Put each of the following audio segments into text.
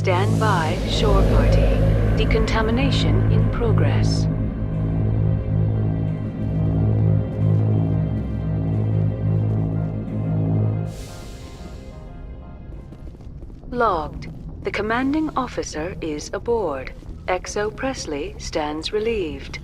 Stand by, shore party. Decontamination in progress. Logged. The commanding officer is aboard. XO Presley stands relieved.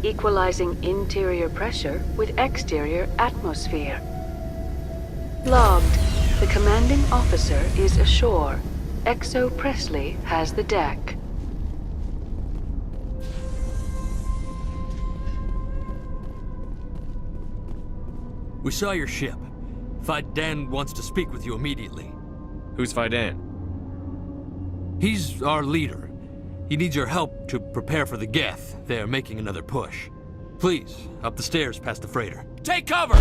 Equalizing interior pressure with exterior atmosphere. Logged. The commanding officer is ashore. XO Presley has the deck. We saw your ship. Faidan wants to speak with you immediately. Who's Faidan? He's our leader. He needs your help to prepare for the Geth. They're making another push. Please, up the stairs past the freighter. Take cover!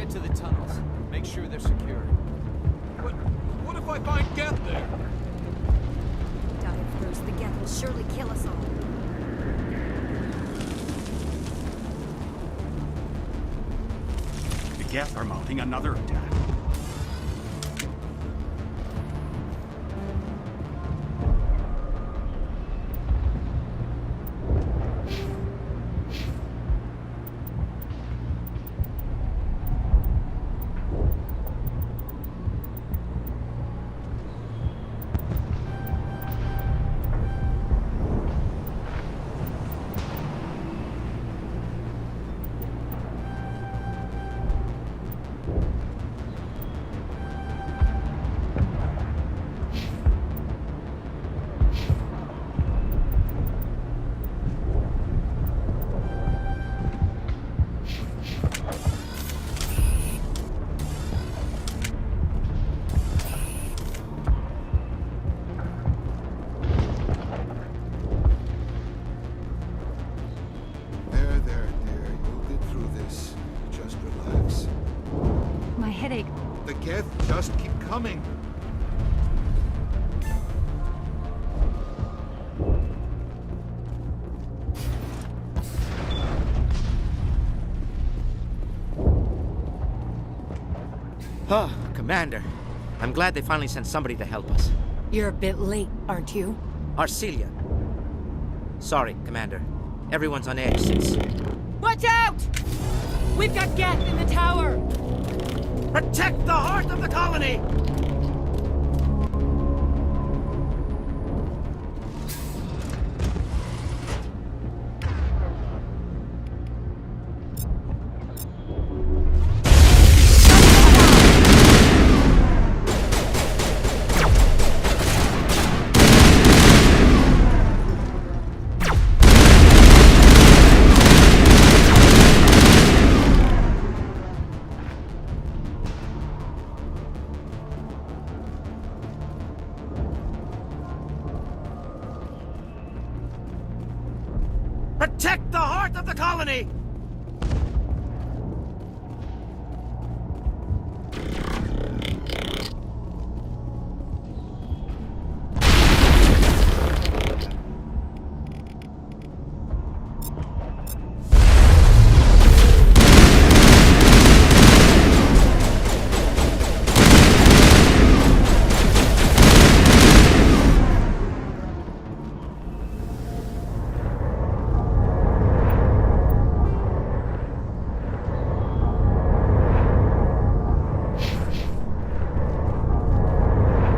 Head to the tunnels. Make sure they're secure. What if I find Geth there? Doubt it, Bruce. The Geth will surely kill us all. The Geth are mounting another attack. There, dear. You'll get through this. Just relax. My headache. The Geth just keep coming. Oh, Commander. I'm glad they finally sent somebody to help us. You're a bit late, aren't you? Arcelia. Sorry, Commander. Everyone's on edge since... Watch out! We've got Geth in the tower! Protect the heart of the colony! Protect the heart of the colony!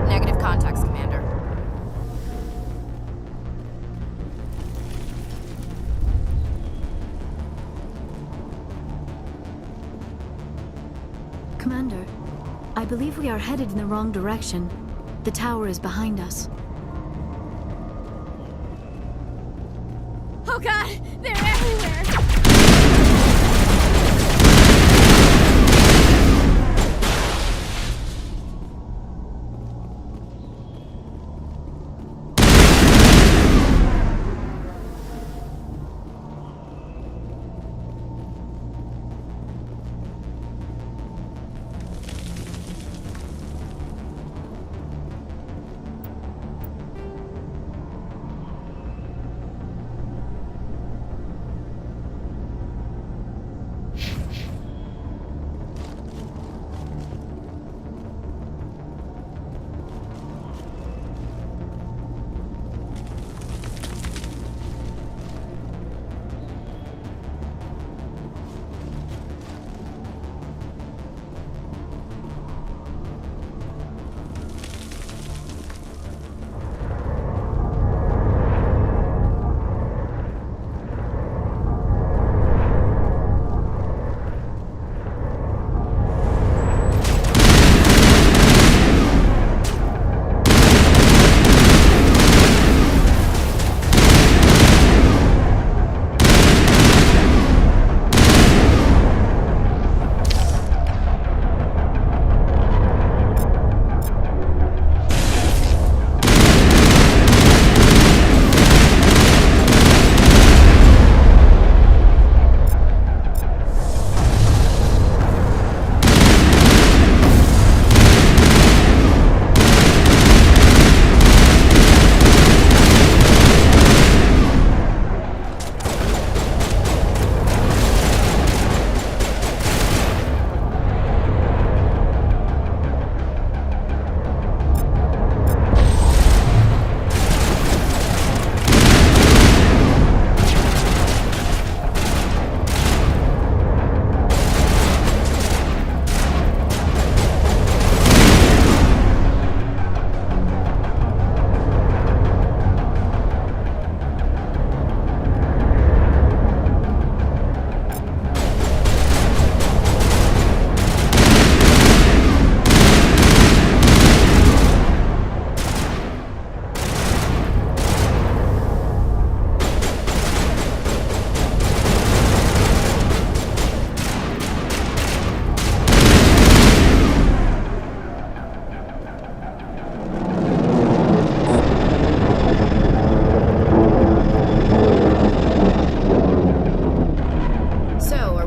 Negative contacts, Commander. Commander, I believe we are headed in the wrong direction. The tower is behind us. Oh god! They're everywhere!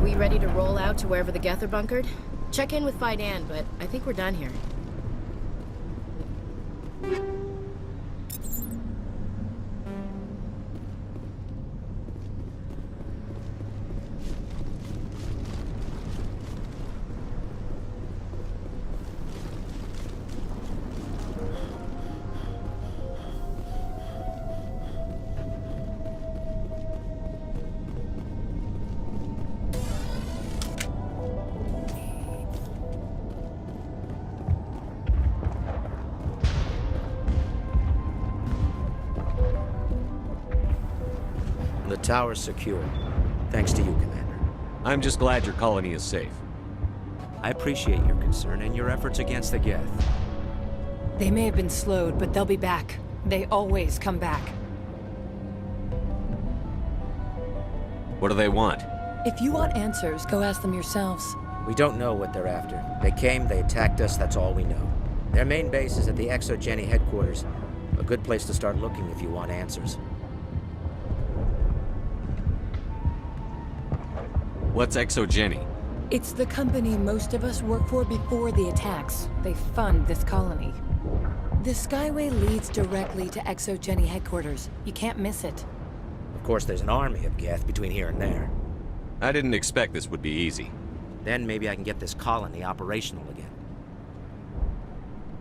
we ready to roll out to wherever the Geth are bunkered? Check in with Fidan, but I think we're done here. The tower's secure. Thanks to you, Commander. I'm just glad your colony is safe. I appreciate your concern and your efforts against the Geth. They may have been slowed, but they'll be back. They always come back. What do they want? If you want answers, go ask them yourselves. We don't know what they're after. They came, they attacked us, that's all we know. Their main base is at the Exogeny headquarters. A good place to start looking if you want answers. What's Exogeny? It's the company most of us work for before the attacks. They fund this colony. The Skyway leads directly to Exogeny headquarters. You can't miss it. Of course, there's an army of Geth between here and there. I didn't expect this would be easy. Then maybe I can get this colony operational again.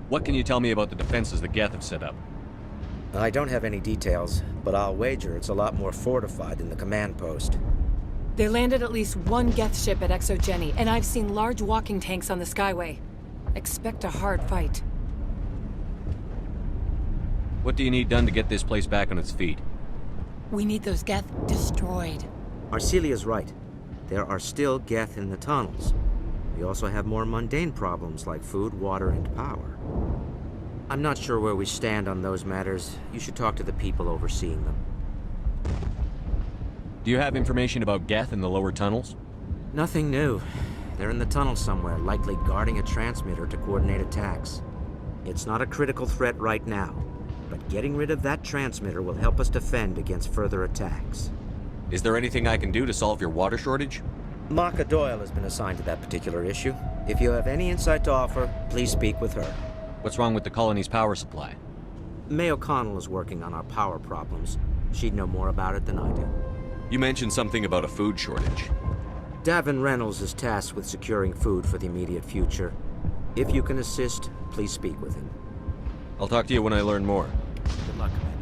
What can you tell me about the defenses the Geth have set up? I don't have any details, but I'll wager it's a lot more fortified than the command post. They landed at least one Geth ship at Exogeny, and I've seen large walking tanks on the Skyway. Expect a hard fight. What do you need done to get this place back on its feet? We need those Geth destroyed. Arcelia's right. There are still Geth in the tunnels. We also have more mundane problems like food, water, and power. I'm not sure where we stand on those matters. You should talk to the people overseeing them. Do you have information about Geth in the lower tunnels? Nothing new. They're in the tunnel somewhere, likely guarding a transmitter to coordinate attacks. It's not a critical threat right now, but getting rid of that transmitter will help us defend against further attacks. Is there anything I can do to solve your water shortage? Maka Doyle has been assigned to that particular issue. If you have any insight to offer, please speak with her. What's wrong with the colony's power supply? May O'Connell is working on our power problems. She'd know more about it than I do. You mentioned something about a food shortage. Davin Reynolds is tasked with securing food for the immediate future. If you can assist, please speak with him. I'll talk to you when I learn more. Good luck, Commander.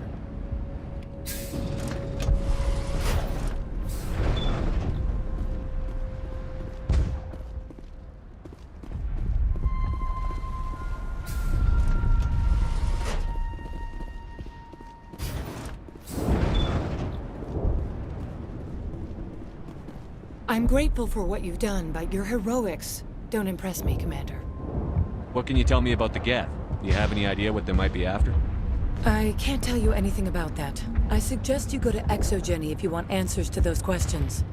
I'm grateful for what you've done, but your heroics don't impress me, Commander. What can you tell me about the Geth? Do you have any idea what they might be after? I can't tell you anything about that. I suggest you go to Exogeny if you want answers to those questions.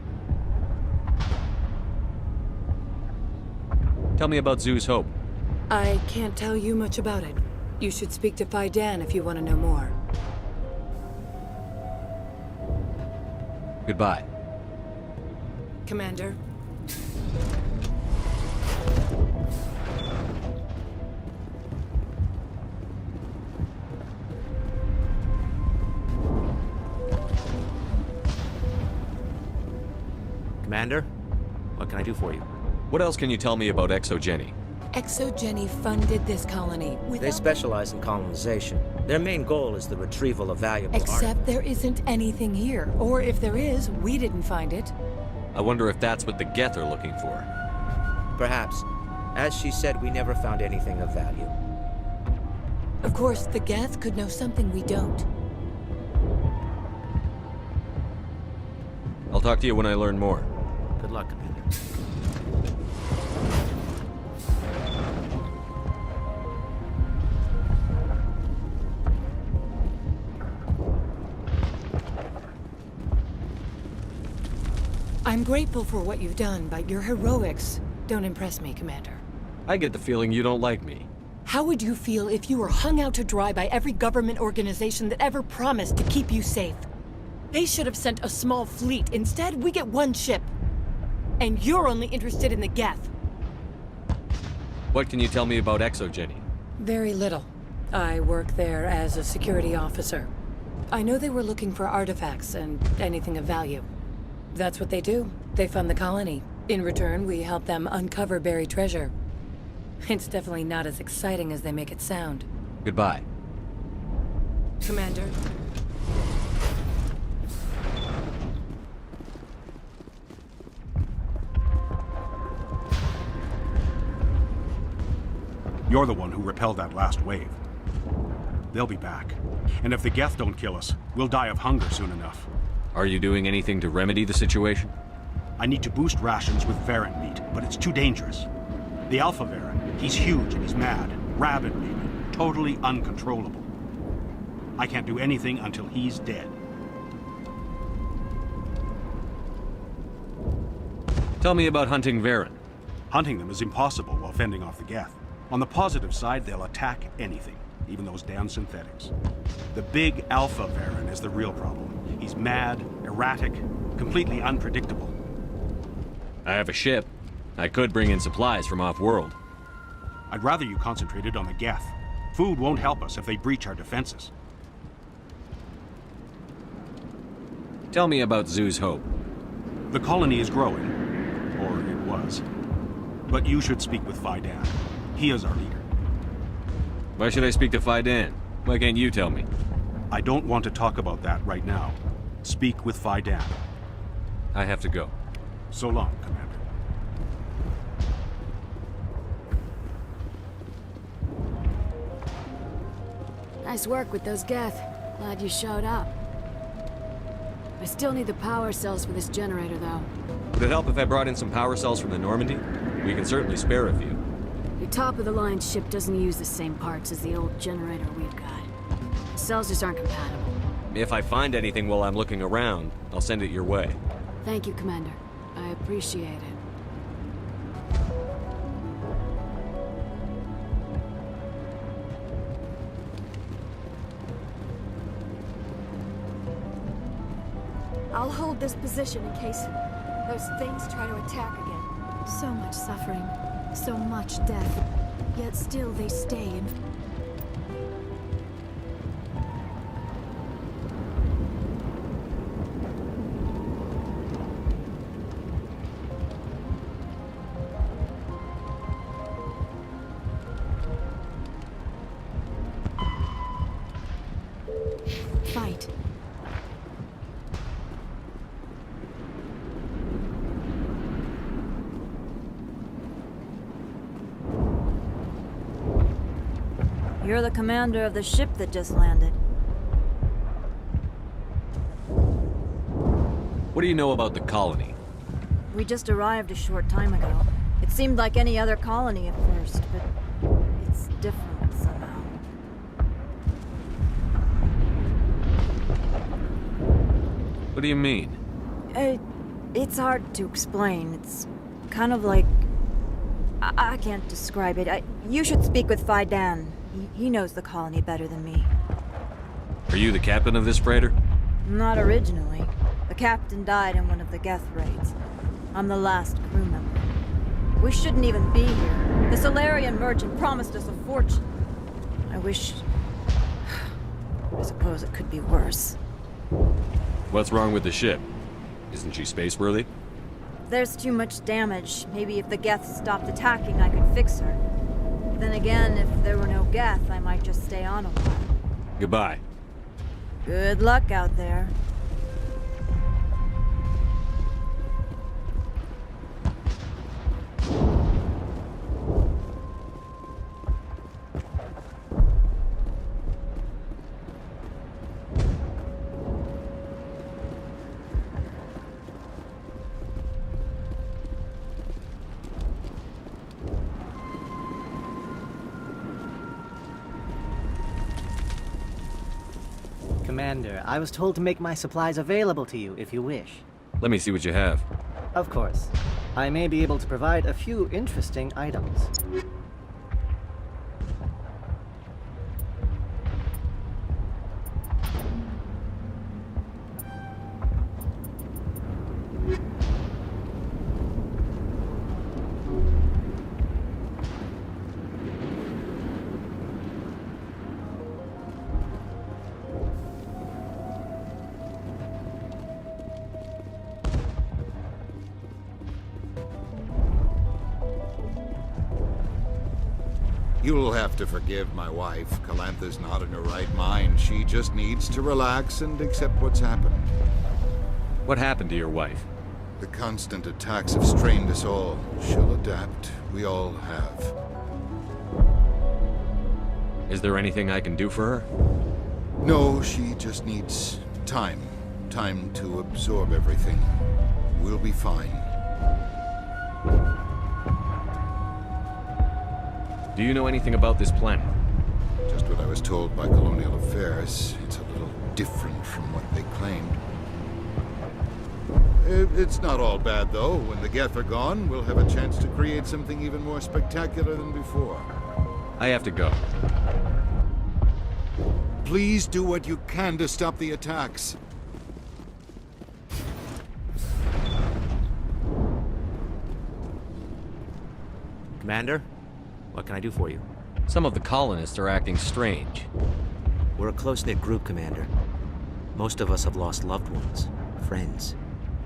Tell me about Zoo's Hope. I can't tell you much about it. You should speak to Fidan if you want to know more. Goodbye. Commander. Commander, what can I do for you? What else can you tell me about Exogeny? Exogeny funded this colony. They specialize in colonization. Their main goal is the retrieval of valuable Except there isn't anything here. Or if there is, we didn't find it. I wonder if that's what the Geth are looking for. Perhaps. As she said, we never found anything of value. Of course, the Geth could know something we don't. I'll talk to you when I learn more. Good luck, Commander. I'm grateful for what you've done, but your heroics don't impress me, Commander. I get the feeling you don't like me. How would you feel if you were hung out to dry by every government organization that ever promised to keep you safe? They should have sent a small fleet. Instead, we get one ship. And you're only interested in the Geth. What can you tell me about ExoGenny? Very little. I work there as a security officer. I know they were looking for artifacts and anything of value. That's what they do. They fund the colony. In return, we help them uncover buried treasure. It's definitely not as exciting as they make it sound. Goodbye. Commander. You're the one who repelled that last wave. They'll be back. And if the Geth don't kill us, we'll die of hunger soon enough. Are you doing anything to remedy the situation? I need to boost rations with Varren meat, but it's too dangerous. The Alpha Varren, he's huge and he's mad. Rabid maybe. Totally uncontrollable. I can't do anything until he's dead. Tell me about hunting Varren. Hunting them is impossible while fending off the Geth. On the positive side, they'll attack anything, even those damn synthetics. The big Alpha Varren is the real problem. He's mad, erratic, completely unpredictable. I have a ship. I could bring in supplies from off-world. I'd rather you concentrated on the Geth. Food won't help us if they breach our defenses. Tell me about Zoo's Hope. The colony is growing, or it was. But you should speak with Faidan. He is our leader. Why should I speak to Faidan? Why can't you tell me? I don't want to talk about that right now. Speak with Faidan. I have to go. So long, Commander. Nice work with those Geth. Glad you showed up. I still need the power cells for this generator, though. Would it help if I brought in some power cells from the Normandy? We can certainly spare a few. Your top-of-the-line ship doesn't use the same parts as the old generator we've got. The cells just aren't compatible. If I find anything while I'm looking around, I'll send it your way. Thank you, Commander. I appreciate it. I'll hold this position in case those things try to attack again. So much suffering, so much death, yet still they stay in... fight. You're the commander of the ship that just landed. What do you know about the colony? We just arrived a short time ago. It seemed like any other colony at first, but it's different somehow. What do you mean? It's hard to explain. It's kind of like... I can't describe it. You should speak with Faidan. He knows the colony better than me. Are you the captain of this freighter? Not originally. The captain died in one of the Geth raids. I'm the last crew member. We shouldn't even be here. The Solarian merchant promised us a fortune. I wish... I suppose it could be worse. What's wrong with the ship? Isn't she space-worthy? There's too much damage. Maybe if the Geth stopped attacking, I could fix her. Then again, if there were no Geth, I might just stay on a while. Goodbye. Good luck out there. Commander, I was told to make my supplies available to you if you wish. Let me see what you have. Of course. I may be able to provide a few interesting items. You'll have to forgive my wife. Calantha's not in her right mind. She just needs to relax and accept what's happened. What happened to your wife? The constant attacks have strained us all. She'll adapt. We all have. Is there anything I can do for her? No, she just needs time. Time to absorb everything. We'll be fine. Do you know anything about this planet? Just what I was told by Colonial Affairs. It's a little different from what they claimed. It's not all bad, though. When the Geth are gone, we'll have a chance to create something even more spectacular than before. I have to go. Please do what you can to stop the attacks. Commander, what can I do for you? Some of the colonists are acting strange. We're a close-knit group, Commander. Most of us have lost loved ones, friends.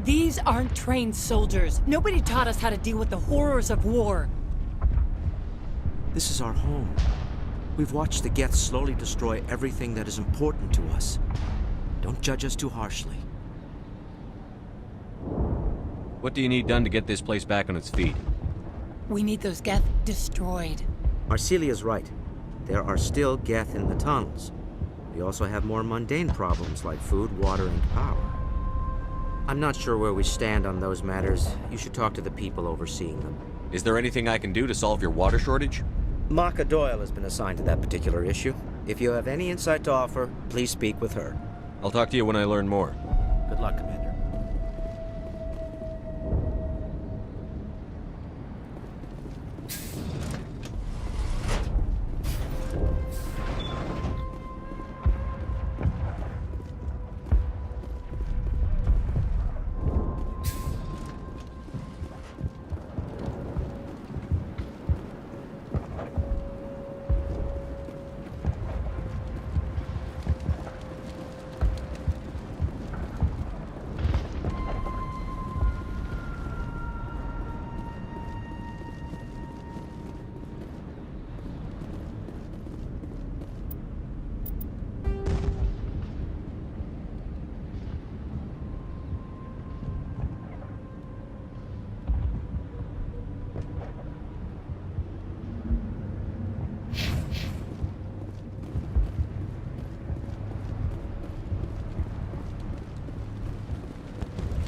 These aren't trained soldiers. Nobody taught us how to deal with the horrors of war. This is our home. We've watched the Geth slowly destroy everything that is important to us. Don't judge us too harshly. What do you need done to get this place back on its feet? We need those Geth destroyed. Arcelia's right. There are still Geth in the tunnels. We also have more mundane problems like food, water, and power. I'm not sure where we stand on those matters. You should talk to the people overseeing them. Is there anything I can do to solve your water shortage? Maka Doyle has been assigned to that particular issue. If you have any insight to offer, please speak with her. I'll talk to you when I learn more. Good luck, Commander.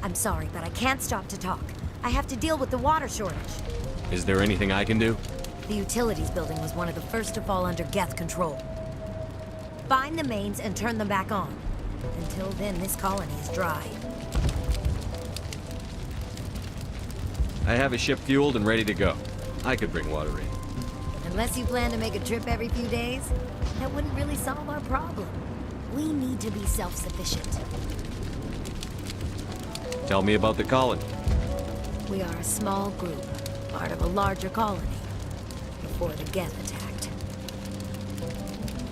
I'm sorry, but I can't stop to talk. I have to deal with the water shortage. Is there anything I can do? The utilities building was one of the first to fall under Geth control. Find the mains and turn them back on. Until then, this colony is dry. I have a ship fueled and ready to go. I could bring water in. Unless you plan to make a trip every few days, that wouldn't really solve our problem. We need to be self-sufficient. Tell me about the colony. We are a small group, part of a larger colony, before the Geth attacked.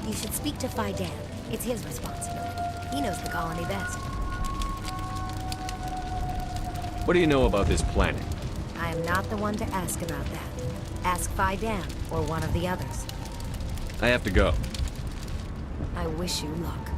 You should speak to Fidan. It's his responsibility. He knows the colony best. What do you know about this planet? I am not the one to ask about that. Ask Fidan or one of the others. I have to go. I wish you luck.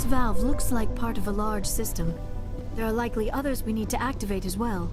This valve looks like part of a large system. There are likely others we need to activate as well.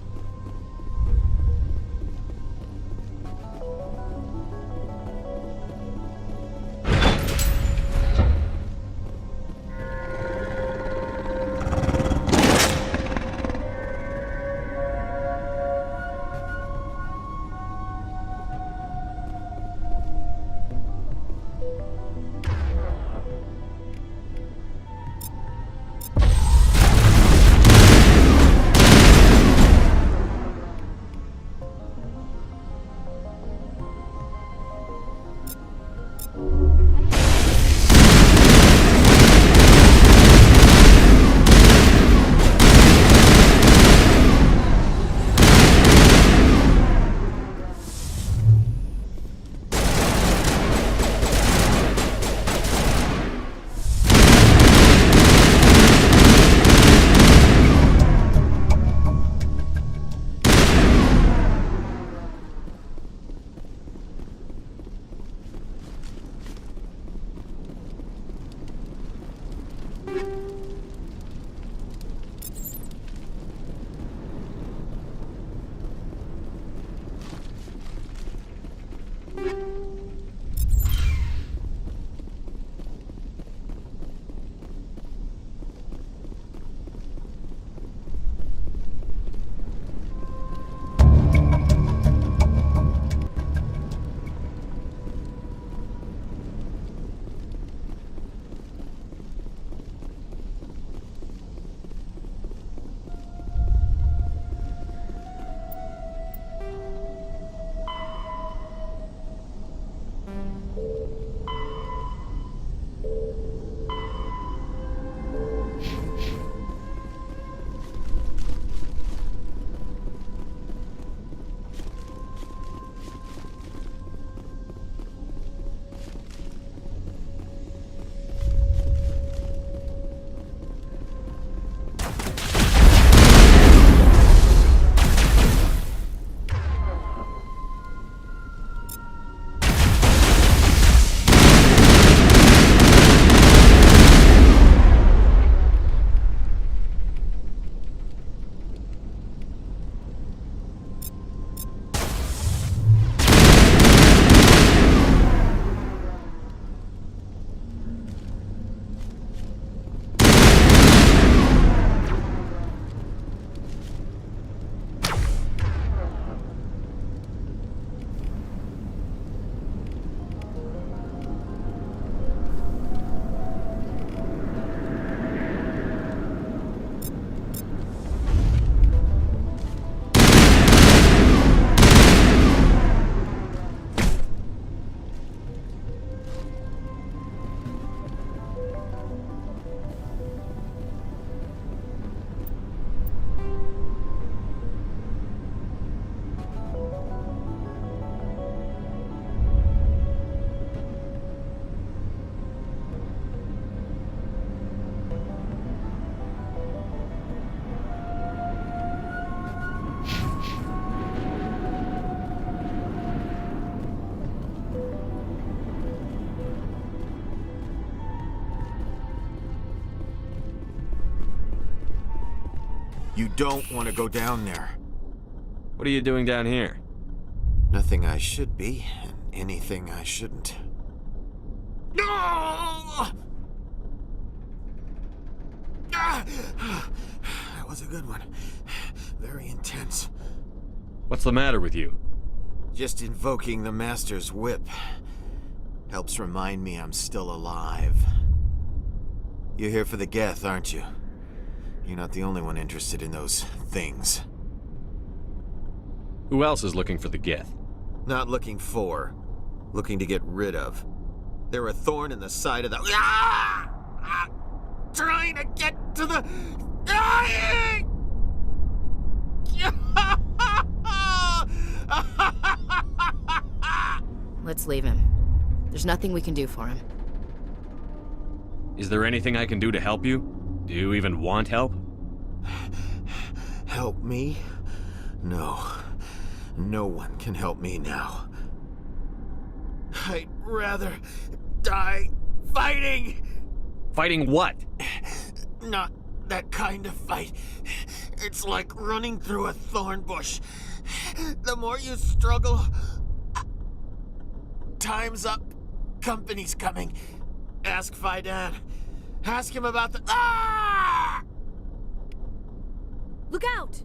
You don't want to go down there. What are you doing down here? Nothing I should be, and anything I shouldn't. No! That was a good one. Very intense. What's the matter with you? Just invoking the Master's whip helps remind me I'm still alive. You're here for the Geth, aren't you? You're not the only one interested in those things. Who else is looking for the Geth? Not looking for. Looking to get rid of. They're a thorn in the side of the... Ah! Ah! Trying to get to the... Dying! Let's leave him. There's nothing we can do for him. Is there anything I can do to help you? Do you even want help? Help me? No. No one can help me now. I'd rather die fighting! Fighting what? not that kind of fight. It's like running through a thorn bush. The more you struggle... Time's up. Company's coming. Ask Faidan. Ask him about the... Ah! Look out!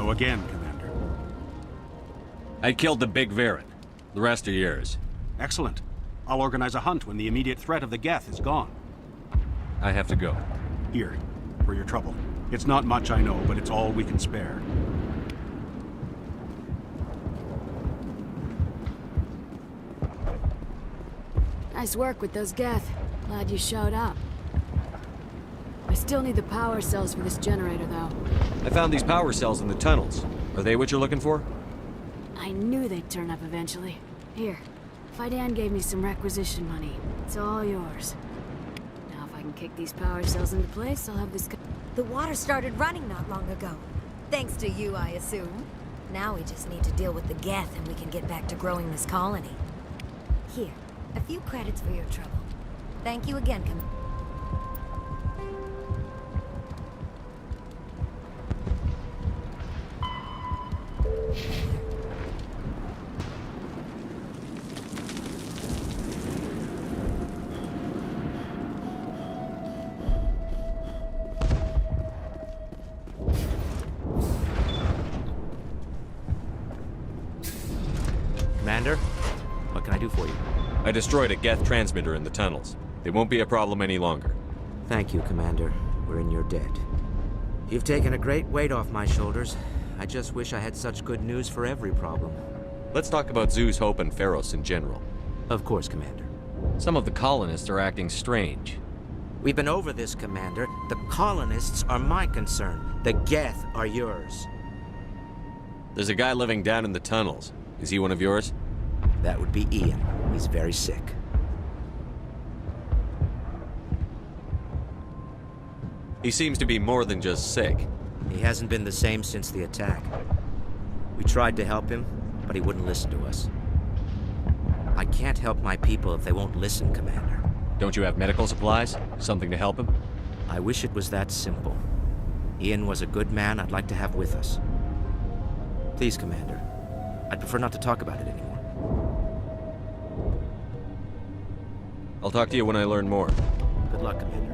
Go again, Commander. I killed the big Varen. The rest are yours. Excellent. I'll organize a hunt when the immediate threat of the Geth is gone. I have to go. Here, for your trouble. It's not much, I know, but it's all we can spare. Nice work with those Geth. Glad you showed up. I still need the power cells for this generator, though. I found these power cells in the tunnels. Are they what you're looking for? I knew they'd turn up eventually. Here, Fidan gave me some requisition money. It's all yours. Now if I can kick these power cells into place, I'll have this... The water started running not long ago. Thanks to you, I assume. Now we just need to deal with the Geth and we can get back to growing this colony. Here, a few credits for your trouble. Thank you again, Commander, what can I do for you? I destroyed a Geth transmitter in the tunnels. They won't be a problem any longer. Thank you, Commander. We're in your debt. You've taken a great weight off my shoulders. I just wish I had such good news for every problem. Let's talk about Zoo's Hope and Pharos in general. Of course, Commander. Some of the colonists are acting strange. We've been over this, Commander. The colonists are my concern. The Geth are yours. There's a guy living down in the tunnels. Is he one of yours? That would be Ian. He's very sick. He seems to be more than just sick. He hasn't been the same since the attack. We tried to help him, but he wouldn't listen to us. I can't help my people if they won't listen, Commander. Don't you have medical supplies? Something to help him? I wish it was that simple. Ian was a good man I'd like to have with us. Please, Commander. I'd prefer not to talk about it anymore. I'll talk to you when I learn more. Good luck, Commander.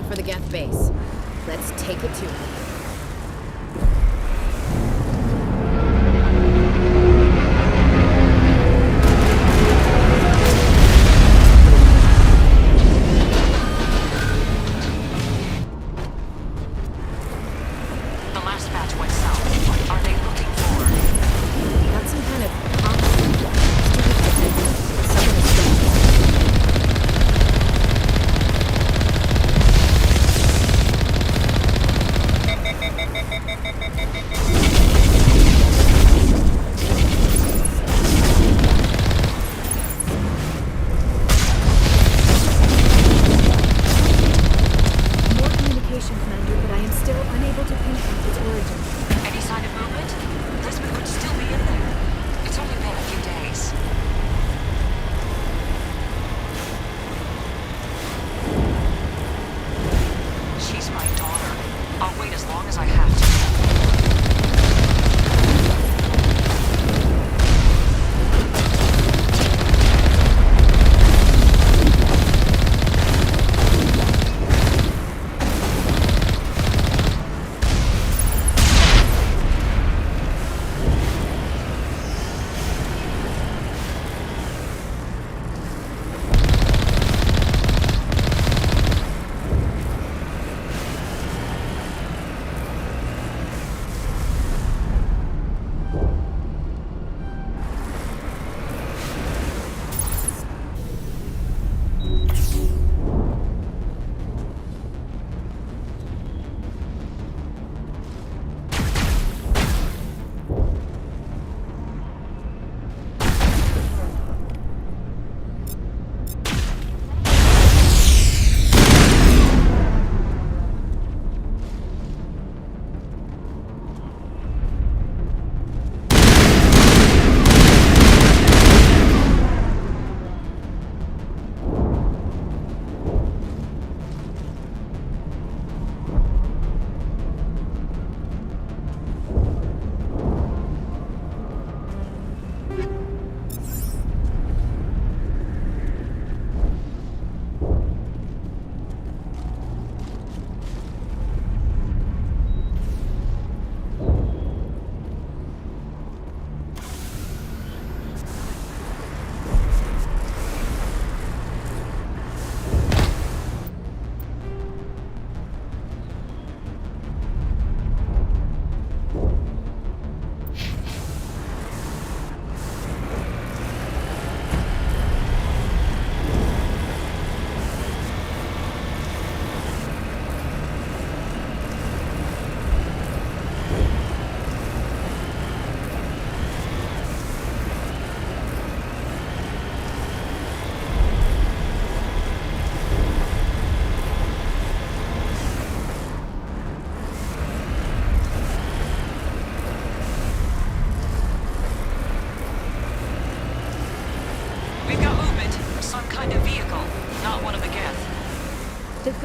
for the Geth base. Let's take it to them.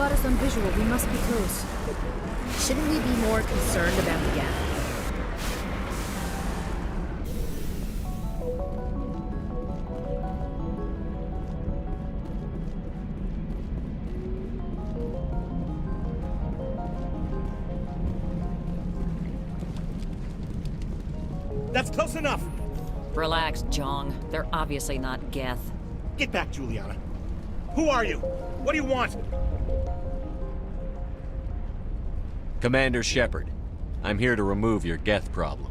got us on visual. We must be close. Shouldn't we be more concerned about the gap? That's close enough! Relax, Jong. They're obviously not Geth. Get back, Juliana. Who are you? What do you want? Commander Shepard, I'm here to remove your Geth problem.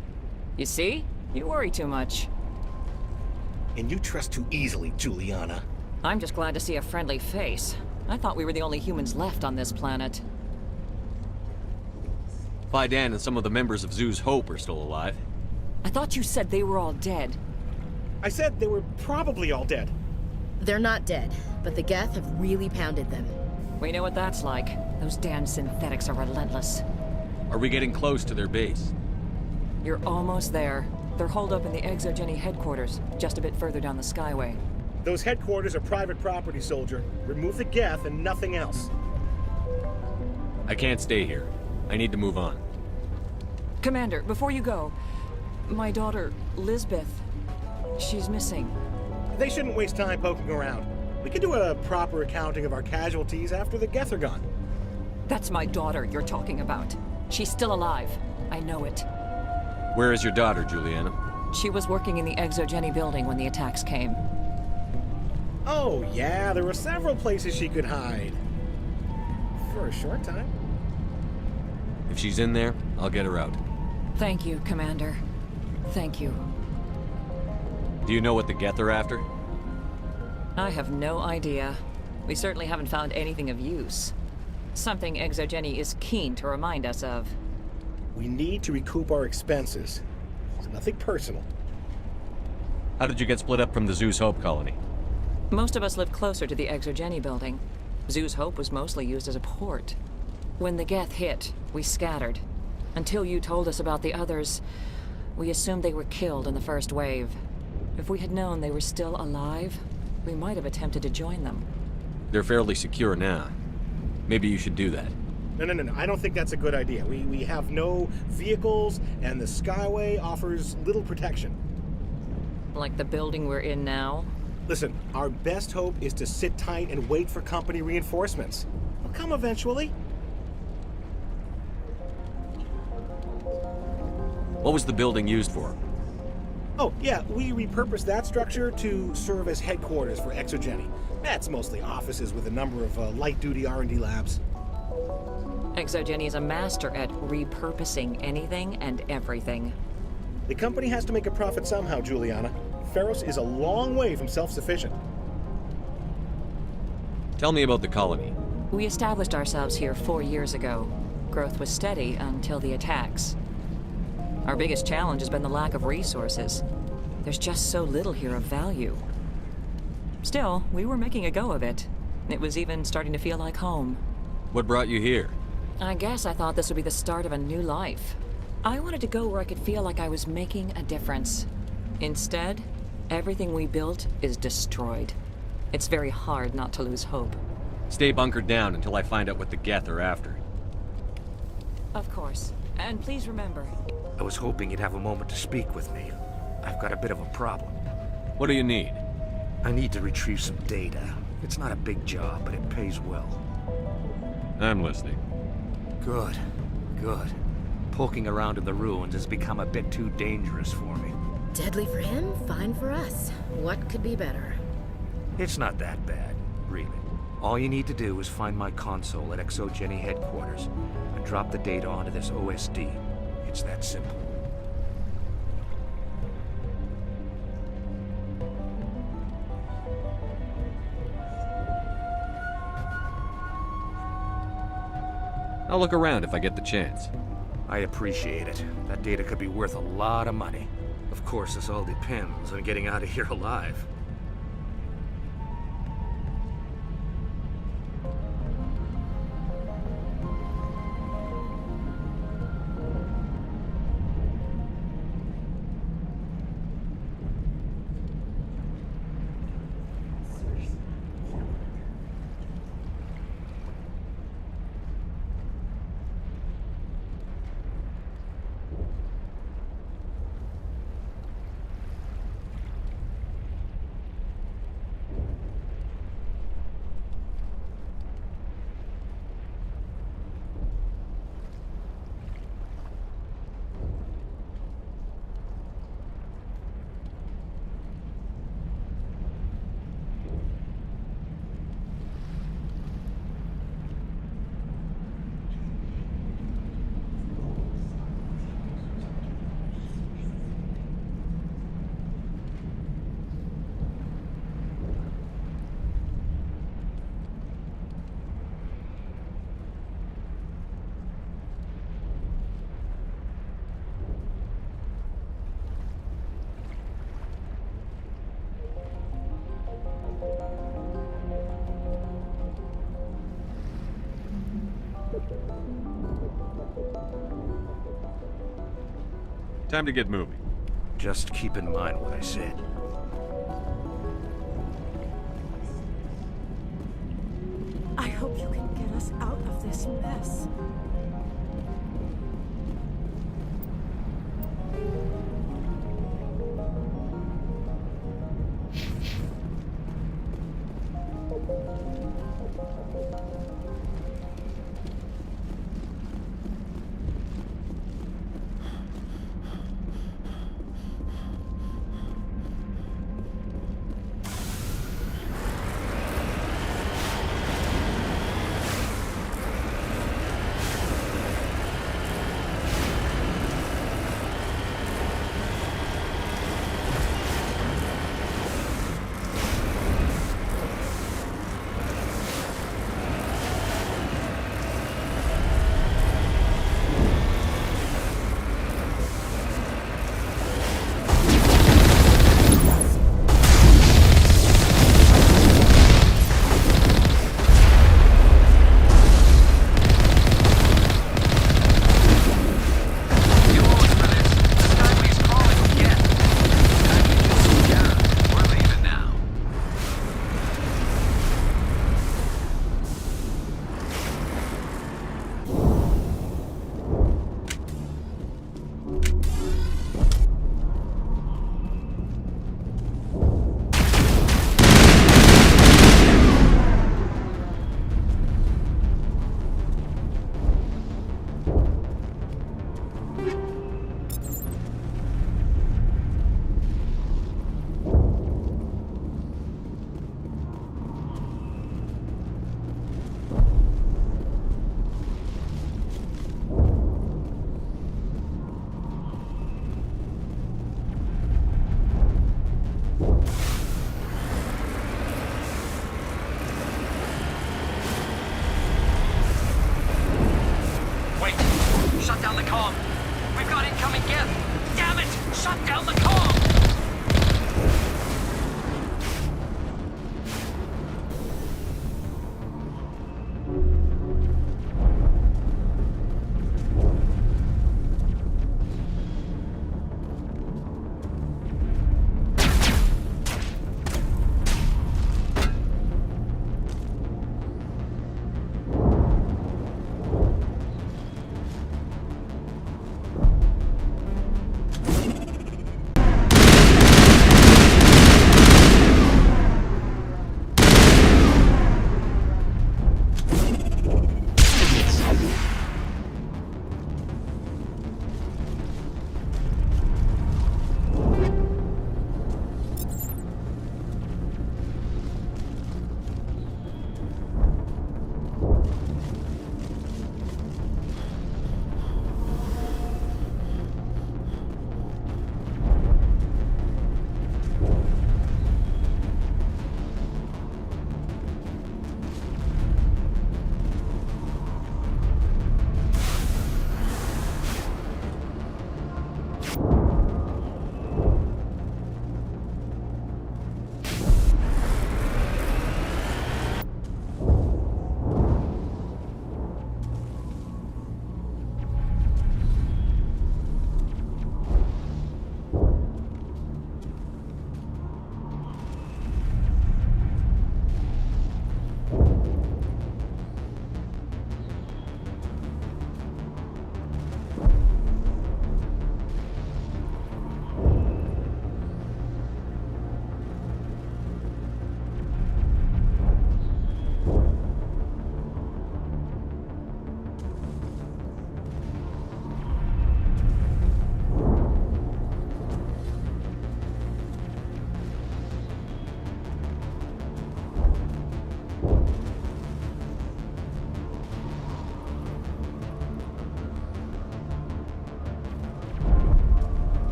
You see? You worry too much. And you trust too easily, Juliana. I'm just glad to see a friendly face. I thought we were the only humans left on this planet. Fidan and some of the members of Zoo's Hope are still alive. I thought you said they were all dead. I said they were probably all dead. They're not dead, but the Geth have really pounded them. We know what that's like. Those damn synthetics are relentless. Are we getting close to their base? You're almost there. They're holed up in the Exogeny headquarters, just a bit further down the Skyway. Those headquarters are private property, soldier. Remove the Geth and nothing else. I can't stay here. I need to move on. Commander, before you go, my daughter, Lisbeth, she's missing. They shouldn't waste time poking around. We can do a proper accounting of our casualties after the Geth are gone. That's my daughter you're talking about. She's still alive. I know it. Where is your daughter, Juliana? She was working in the Exogeny building when the attacks came. Oh, yeah, there were several places she could hide. For a short time. If she's in there, I'll get her out. Thank you, Commander. Thank you. Do you know what the Geth are after? I have no idea. We certainly haven't found anything of use. Something Exogeny is keen to remind us of. We need to recoup our expenses. It's nothing personal. How did you get split up from the Zoo's Hope colony? Most of us lived closer to the Exogeny building. Zoo's Hope was mostly used as a port. When the Geth hit, we scattered. Until you told us about the others, we assumed they were killed in the first wave. If we had known they were still alive, we might have attempted to join them. They're fairly secure now. Maybe you should do that. No. I don't think that's a good idea. We have no vehicles, and the Skyway offers little protection. Like the building we're in now? Listen, our best hope is to sit tight and wait for company reinforcements. They'll come eventually. What was the building used for? Oh, yeah, we repurposed that structure to serve as headquarters for Exogeny. That's mostly offices with a number of light-duty R&D labs. Exogeny is a master at repurposing anything and everything. The company has to make a profit somehow, Juliana. Feros is a long way from self-sufficient. Tell me about the colony. We established ourselves here 4 years ago. Growth was steady until the attacks. Our biggest challenge has been the lack of resources. There's just so little here of value. Still, we were making a go of it. It was even starting to feel like home. What brought you here? I guess I thought this would be the start of a new life. I wanted to go where I could feel like I was making a difference. Instead, everything we built is destroyed. It's very hard not to lose hope. Stay bunkered down until I find out what the Geth are after. Of course. And please remember... I was hoping you'd have a moment to speak with me. I've got a bit of a problem. What do you need? I need to retrieve some data. It's not a big job, but it pays well. I'm listening. Good. Poking around in the ruins has become a bit too dangerous for me. Deadly for him, fine for us. What could be better? It's not that bad, really. All you need to do is find my console at Exogeny headquarters and drop the data onto this OSD. It's that simple. I'll look around if I get the chance. I appreciate it. That data could be worth a lot of money. Of course, this all depends on getting out of here alive. Time to get moving. Just keep in mind what I said. I hope you can get us out of this mess.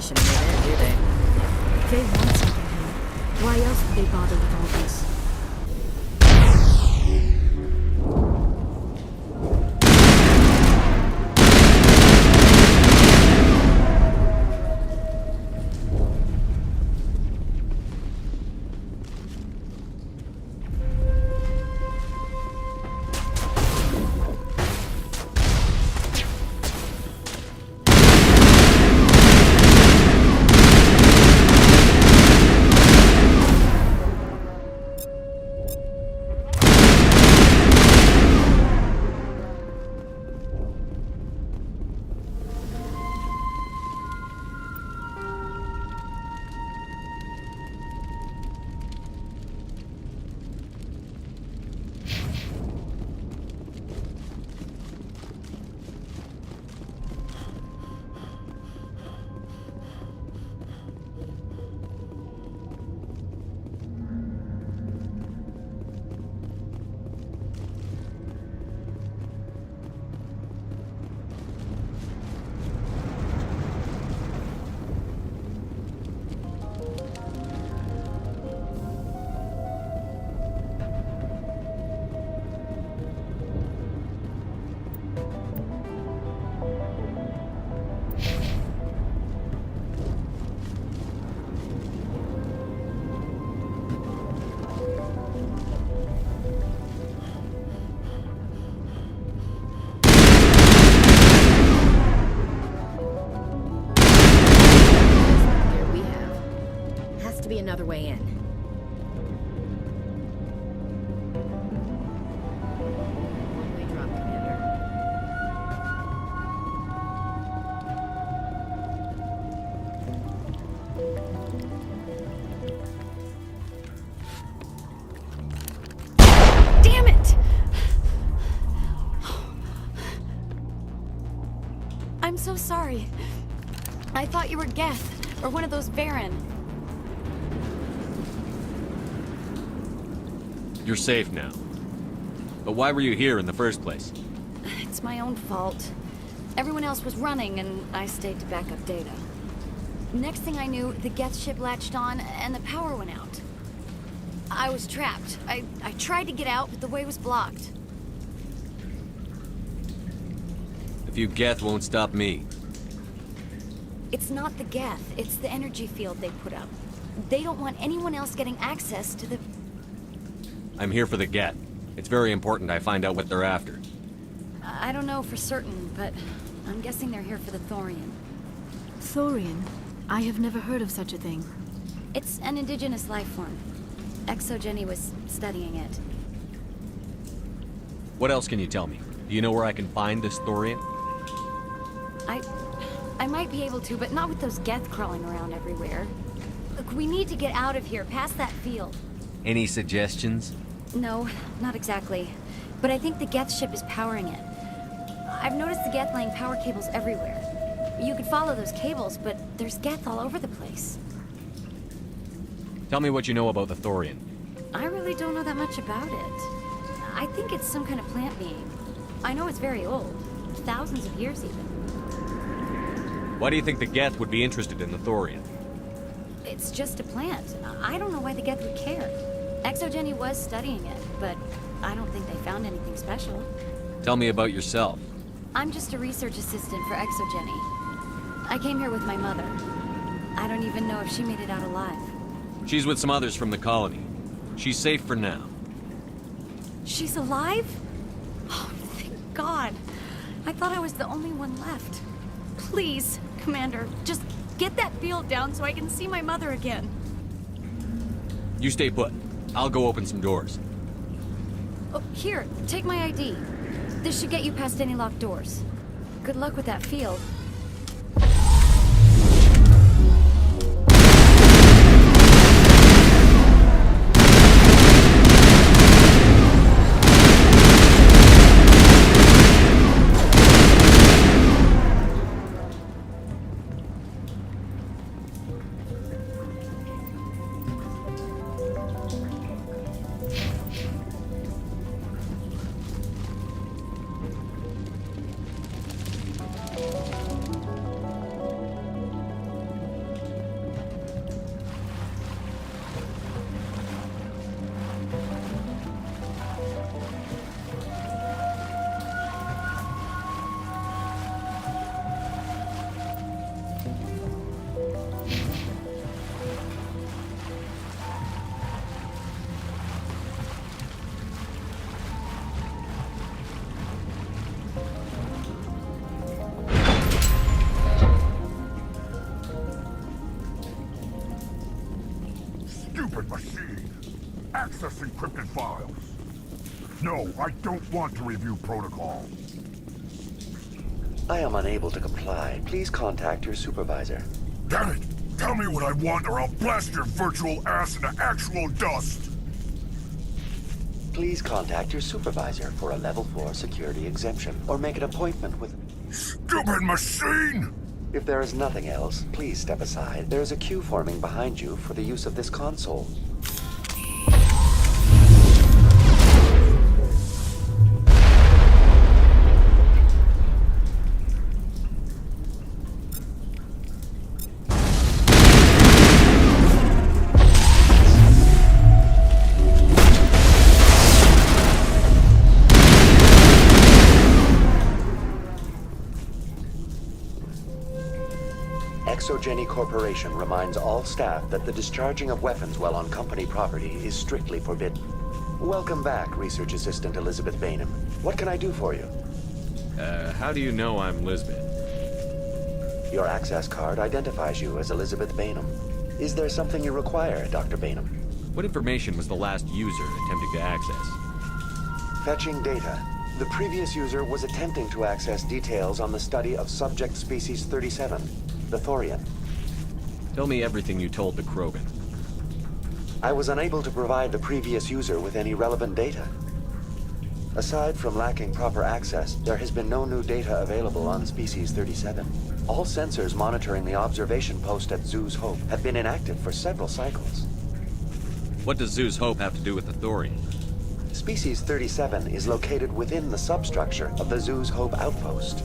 competition near there, do they? They want something here. Why else would they bother with all this? Another way in. One-way drop, Commander. Damn it! I'm so sorry. I thought you were Geth, or one of those Varen. You're safe now. But why were you here in the first place? It's my own fault. Everyone else was running, and I stayed to back up data. Next thing I knew, the Geth ship latched on, and the power went out. I was trapped. I tried to get out, but the way was blocked. If you Geth won't stop me. It's not the Geth, it's the energy field they put up. They don't want anyone else getting access to the... I'm here for the Geth. It's very important I find out what they're after. I don't know for certain, but I'm guessing they're here for the Thorian. Thorian? I have never heard of such a thing. It's an indigenous life form. ExoGenny was studying it. What else can you tell me? Do you know where I can find this Thorian? I might be able to, but not with those Geth crawling around everywhere. Look, we need to get out of here, past that field. Any suggestions? No, not exactly. But I think the Geth ship is powering it. I've noticed the Geth laying power cables everywhere. You could follow those cables, but there's Geth all over the place. Tell me what you know about the Thorian. I really don't know that much about it. I think it's some kind of plant being. I know it's very old. Thousands of years even. Why do you think the Geth would be interested in the Thorian? It's just a plant. I don't know why the Geth would care. ExoGenny was studying it, but I don't think they found anything special. Tell me about yourself. I'm just a research assistant for ExoGenny. I came here with my mother. I don't even know if she made it out alive. She's with some others from the colony. She's safe for now. She's alive? Oh, thank God. I thought I was the only one left. Please, Commander, just get that field down so I can see my mother again. You stay put. I'll go open some doors. Oh, here, take my ID. This should get you past any locked doors. Good luck with that field. access encrypted files. No, I don't want to review protocol. I am unable to comply. Please contact your supervisor. Damn it! Tell me what I want or I'll blast your virtual ass into actual dust! Please contact your supervisor for a level 4 security exemption, or make an appointment with... Stupid machine! If there is nothing else, please step aside. There is a queue forming behind you for the use of this console. Exogeny Corporation reminds all staff that the discharging of weapons while on company property is strictly forbidden. Welcome back, Research Assistant Elizabeth Bainham. What can I do for you? How do you know I'm Lisbeth? Your access card identifies you as Elizabeth Bainham. Is there something you require, Dr. Bainham? What information was the last user attempting to access? Fetching data. The previous user was attempting to access details on the study of subject species 37. The Thorian. Tell me everything you told the Krogan. I was unable to provide the previous user with any relevant data. Aside from lacking proper access, there has been no new data available on Species 37. All sensors monitoring the observation post at Zeus Hope have been inactive for several cycles. What does Zeus Hope have to do with the Thorian? Species 37 is located within the substructure of the Zeus Hope outpost.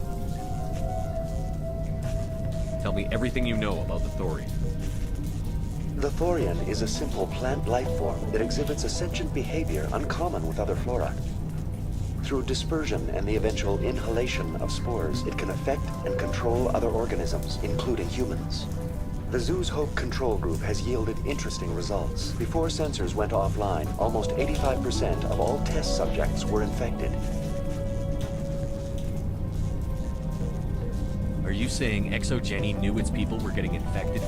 Tell me everything you know about the Thorian. The Thorian is a simple plant life form that exhibits a sentient behavior uncommon with other flora. Through dispersion and the eventual inhalation of spores, it can affect and control other organisms, including humans. The Zeus Hope control group has yielded interesting results. Before sensors went offline, almost 85% of all test subjects were infected. Are you saying Exogeny knew its people were getting infected?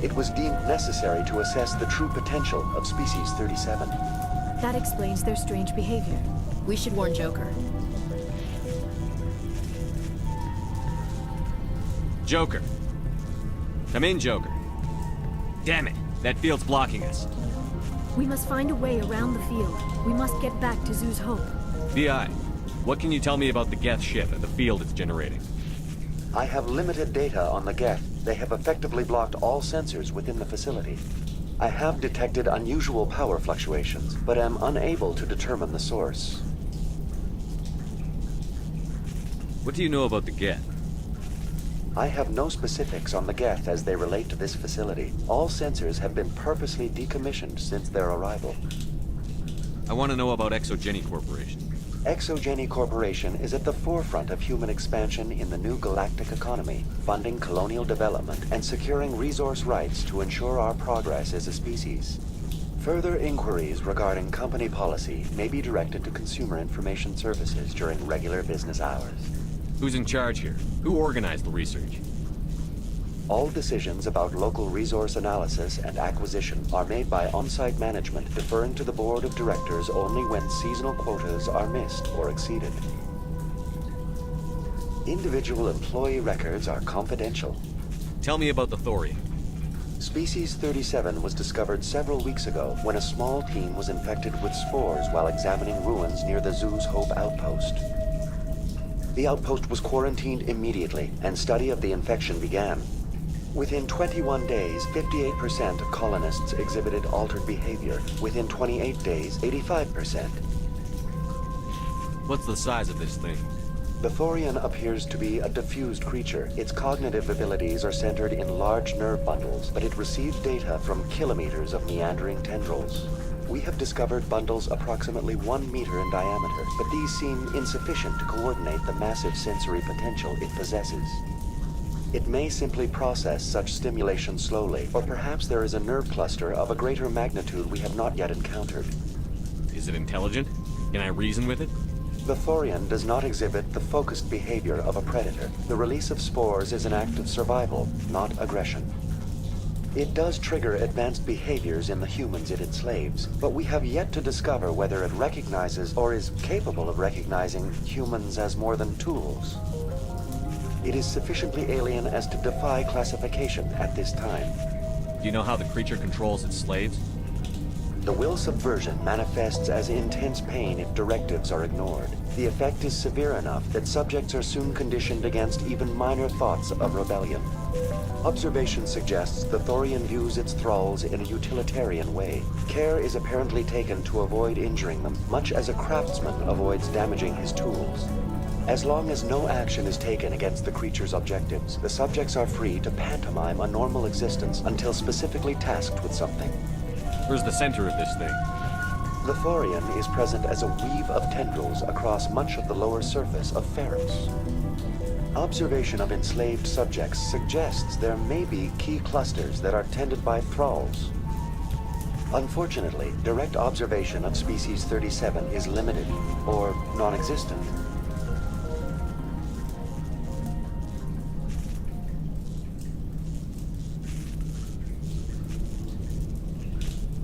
It was deemed necessary to assess the true potential of Species 37. That explains their strange behavior. We should warn Joker. Joker. Come in, Joker. Damn it, that field's blocking us. We must find a way around the field. We must get back to Zeus Hope. VI, what can you tell me about the Geth ship and the field it's generating? I have limited data on the Geth. They have effectively blocked all sensors within the facility. I have detected unusual power fluctuations, but am unable to determine the source. What do you know about the Geth? I have no specifics on the Geth as they relate to this facility. All sensors have been purposely decommissioned since their arrival. I want to know about Exogeny Corporation. Exogeny Corporation is at the forefront of human expansion in the new galactic economy, funding colonial development and securing resource rights to ensure our progress as a species. Further inquiries regarding company policy may be directed to Consumer Information Services during regular business hours. Who's in charge here? Who organized the research? All decisions about local resource analysis and acquisition are made by on-site management, deferring to the board of directors only when seasonal quotas are missed or exceeded. Individual employee records are confidential. Tell me about the Thorian. Species 37 was discovered several weeks ago when a small team was infected with spores while examining ruins near the Zeus Hope outpost. The outpost was quarantined immediately, and study of the infection began. Within 21 days, 58% of colonists exhibited altered behavior. Within 28 days, 85%. What's the size of this thing? The Thorian appears to be a diffused creature. Its cognitive abilities are centered in large nerve bundles, but it receives data from kilometers of meandering tendrils. We have discovered bundles approximately 1 meter in diameter, but these seem insufficient to coordinate the massive sensory potential it possesses. It may simply process such stimulation slowly, or perhaps there is a nerve cluster of a greater magnitude we have not yet encountered. Is it intelligent? Can I reason with it? The Thorian does not exhibit the focused behavior of a predator. The release of spores is an act of survival, not aggression. It does trigger advanced behaviors in the humans it enslaves, but we have yet to discover whether it recognizes or is capable of recognizing humans as more than tools. It is sufficiently alien as to defy classification at this time. Do you know how the creature controls its slaves? The will subversion manifests as intense pain if directives are ignored. The effect is severe enough that subjects are soon conditioned against even minor thoughts of rebellion. Observation suggests the Thorian views its thralls in a utilitarian way. Care is apparently taken to avoid injuring them, much as a craftsman avoids damaging his tools. As long as no action is taken against the creature's objectives, the subjects are free to pantomime a normal existence until specifically tasked with something. Where's the center of this thing? The Thorian is present as a weave of tendrils across much of the lower surface of Ferris. Observation of enslaved subjects suggests there may be key clusters that are tended by thralls. Unfortunately, direct observation of species 37 is limited, or non-existent.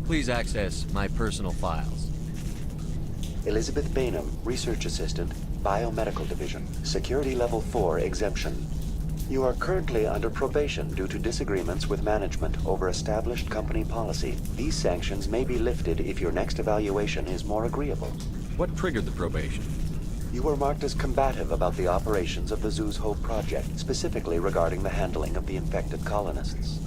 Please access my personal files. Elizabeth Bainham, Research Assistant, Biomedical Division, Security Level 4 exemption. You are currently under probation due to disagreements with management over established company policy. These sanctions may be lifted if your next evaluation is more agreeable. What triggered the probation? You were marked as combative about the operations of the Zoo's Hope project, specifically regarding the handling of the infected colonists.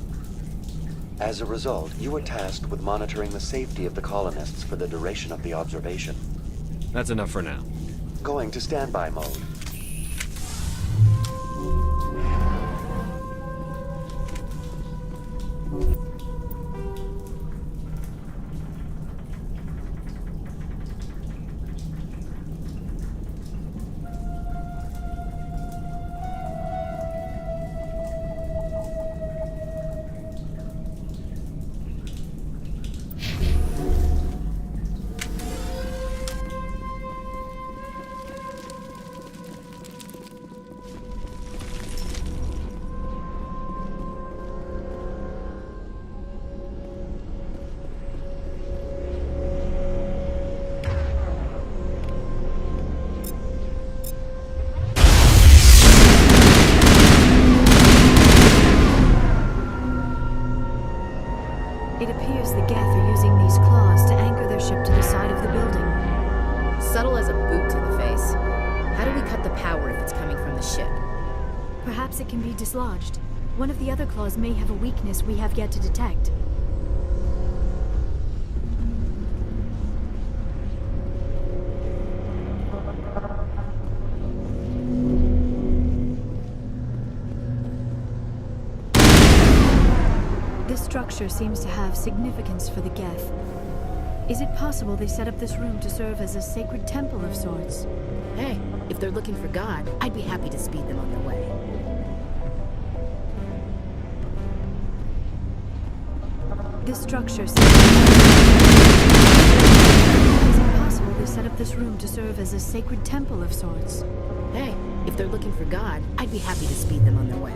As a result, you were tasked with monitoring the safety of the colonists for the duration of the observation. That's enough for now. Going to standby mode. It appears the Geth are using these claws to anchor their ship to the side of the building. Subtle as a boot to the face. How do we cut the power if it's coming from the ship? Perhaps it can be dislodged. One of the other claws may have a weakness we have yet to detect. This structure seems to have significance for the Geth. Is it possible they set up this room to serve as a sacred temple of sorts? Hey, if they're looking for God, I'd be happy to speed them on their way. This structure seems... Is it possible they set up this room to serve as a sacred temple of sorts? Hey, if they're looking for God, I'd be happy to speed them on their way.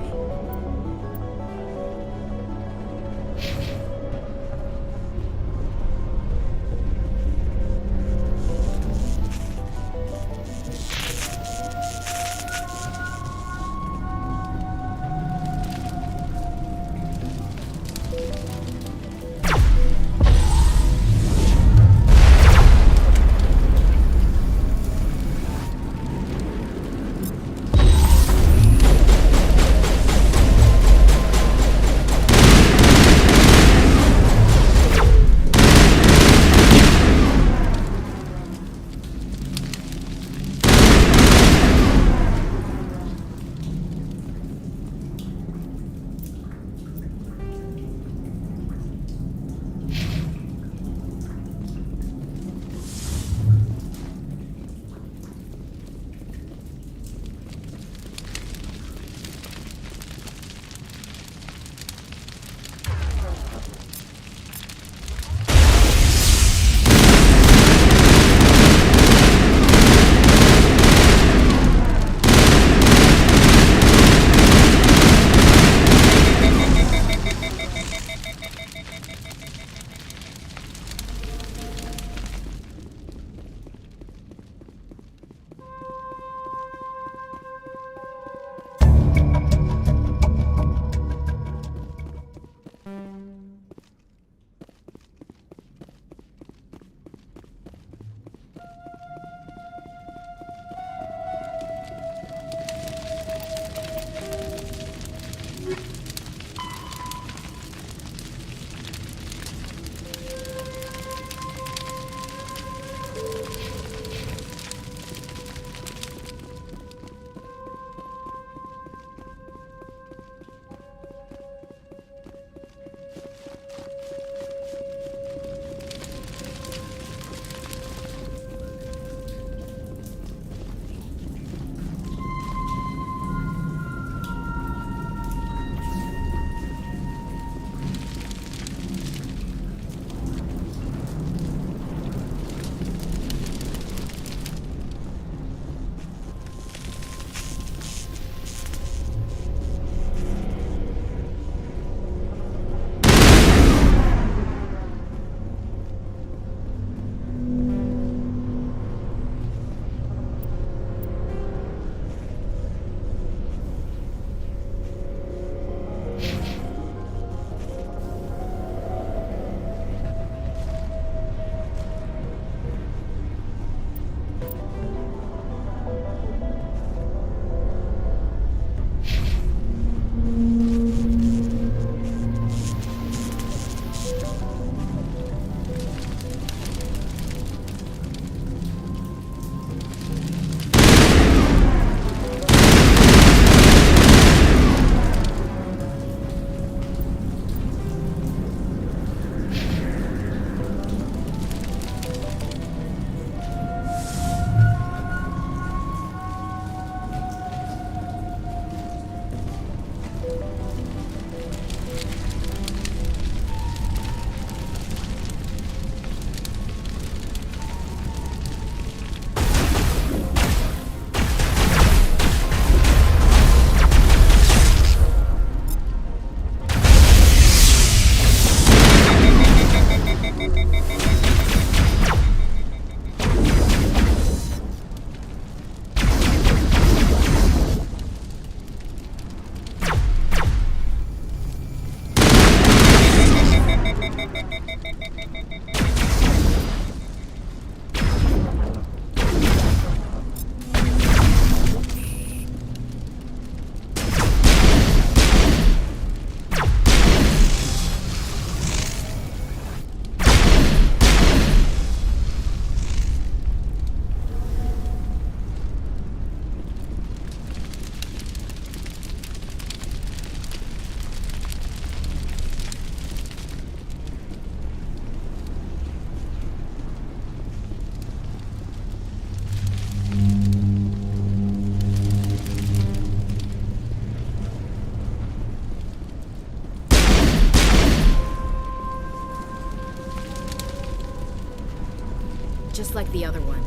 just like the other one.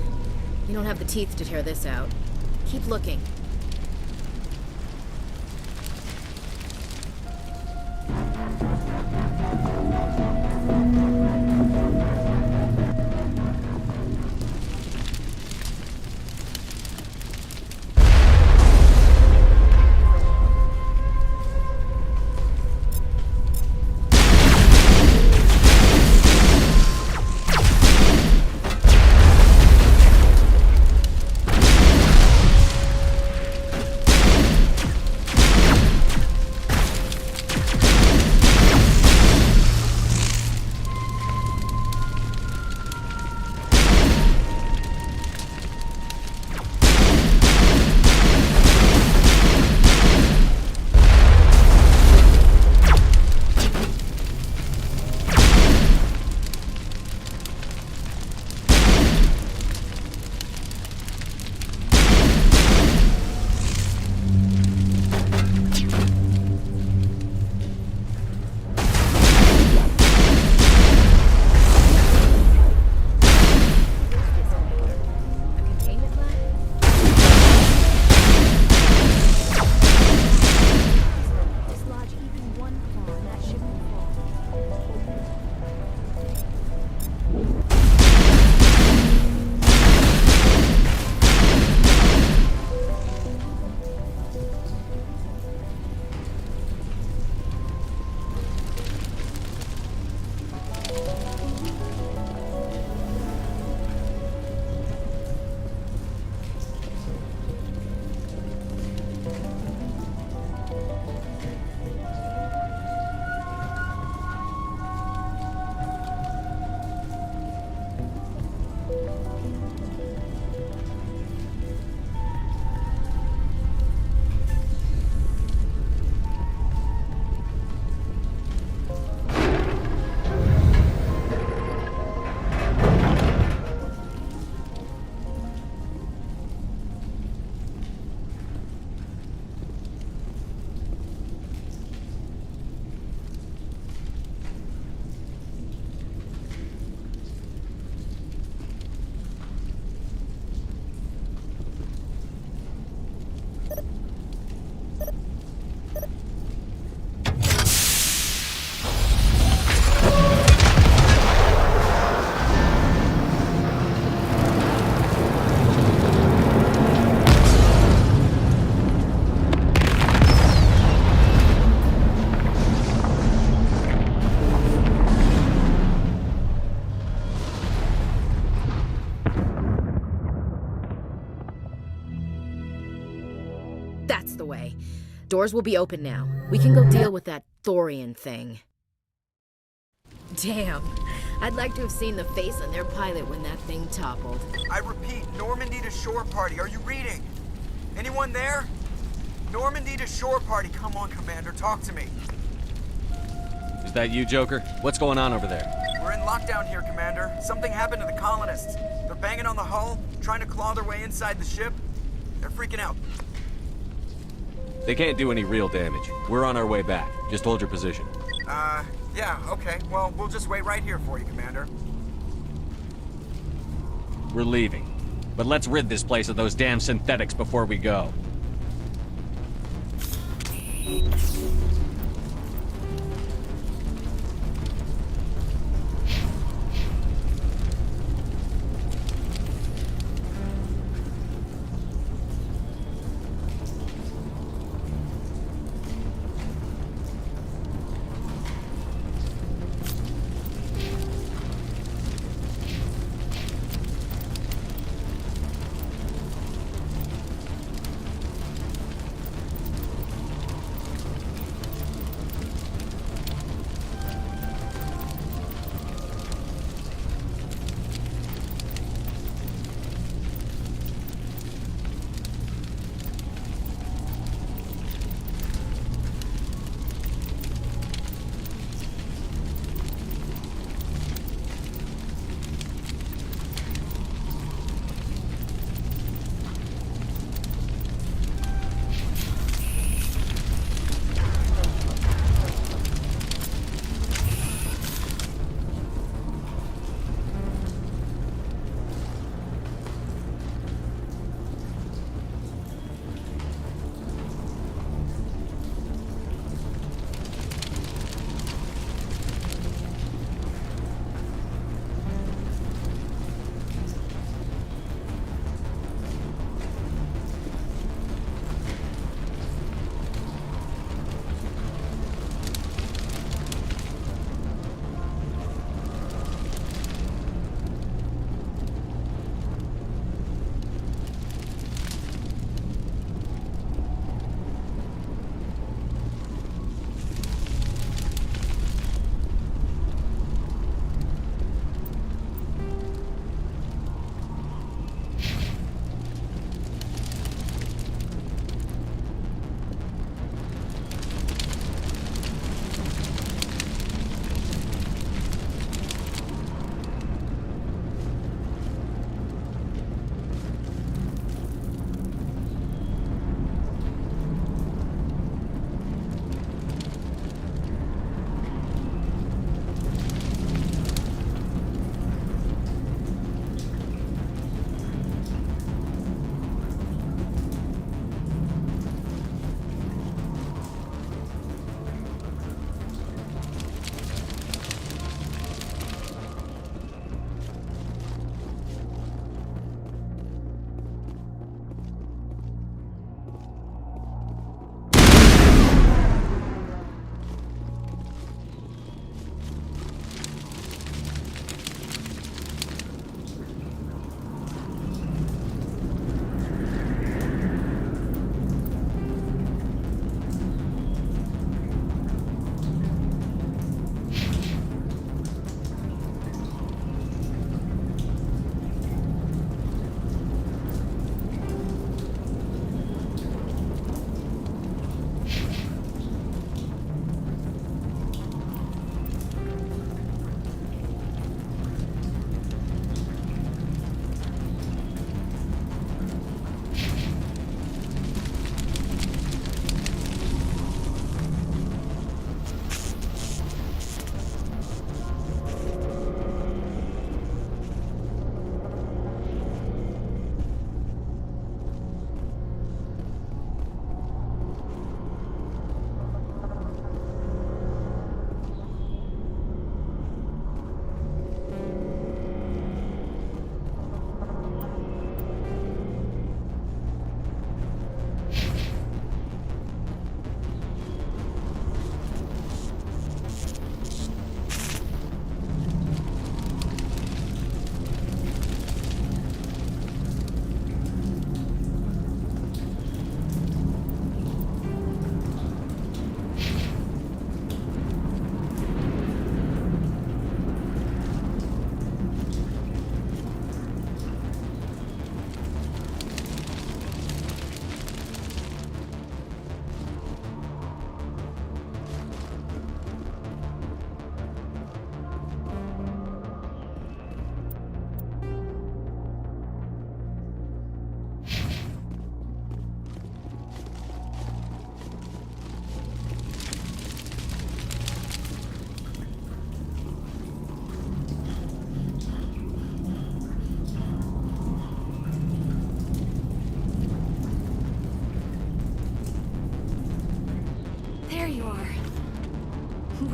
You don't have the teeth to tear this out. Keep looking. That's the way. Doors will be open now. We can go deal with that thorian thing. Damn. I'd like to have seen the face on their pilot when that thing toppled. I repeat, Normandy to shore party. Are you reading? Anyone there? Normandy to shore party. Come on, Commander. Talk to me. Is that you, Joker? What's going on over there? We're in lockdown here, Commander. Something happened to the colonists. They're banging on the hull, trying to claw their way inside the ship. They're freaking out. They can't do any real damage. We're on our way back. Just hold your position. Yeah, okay. Well, we'll just wait right here for you, Commander. We're leaving. But let's rid this place of those damn synthetics before we go.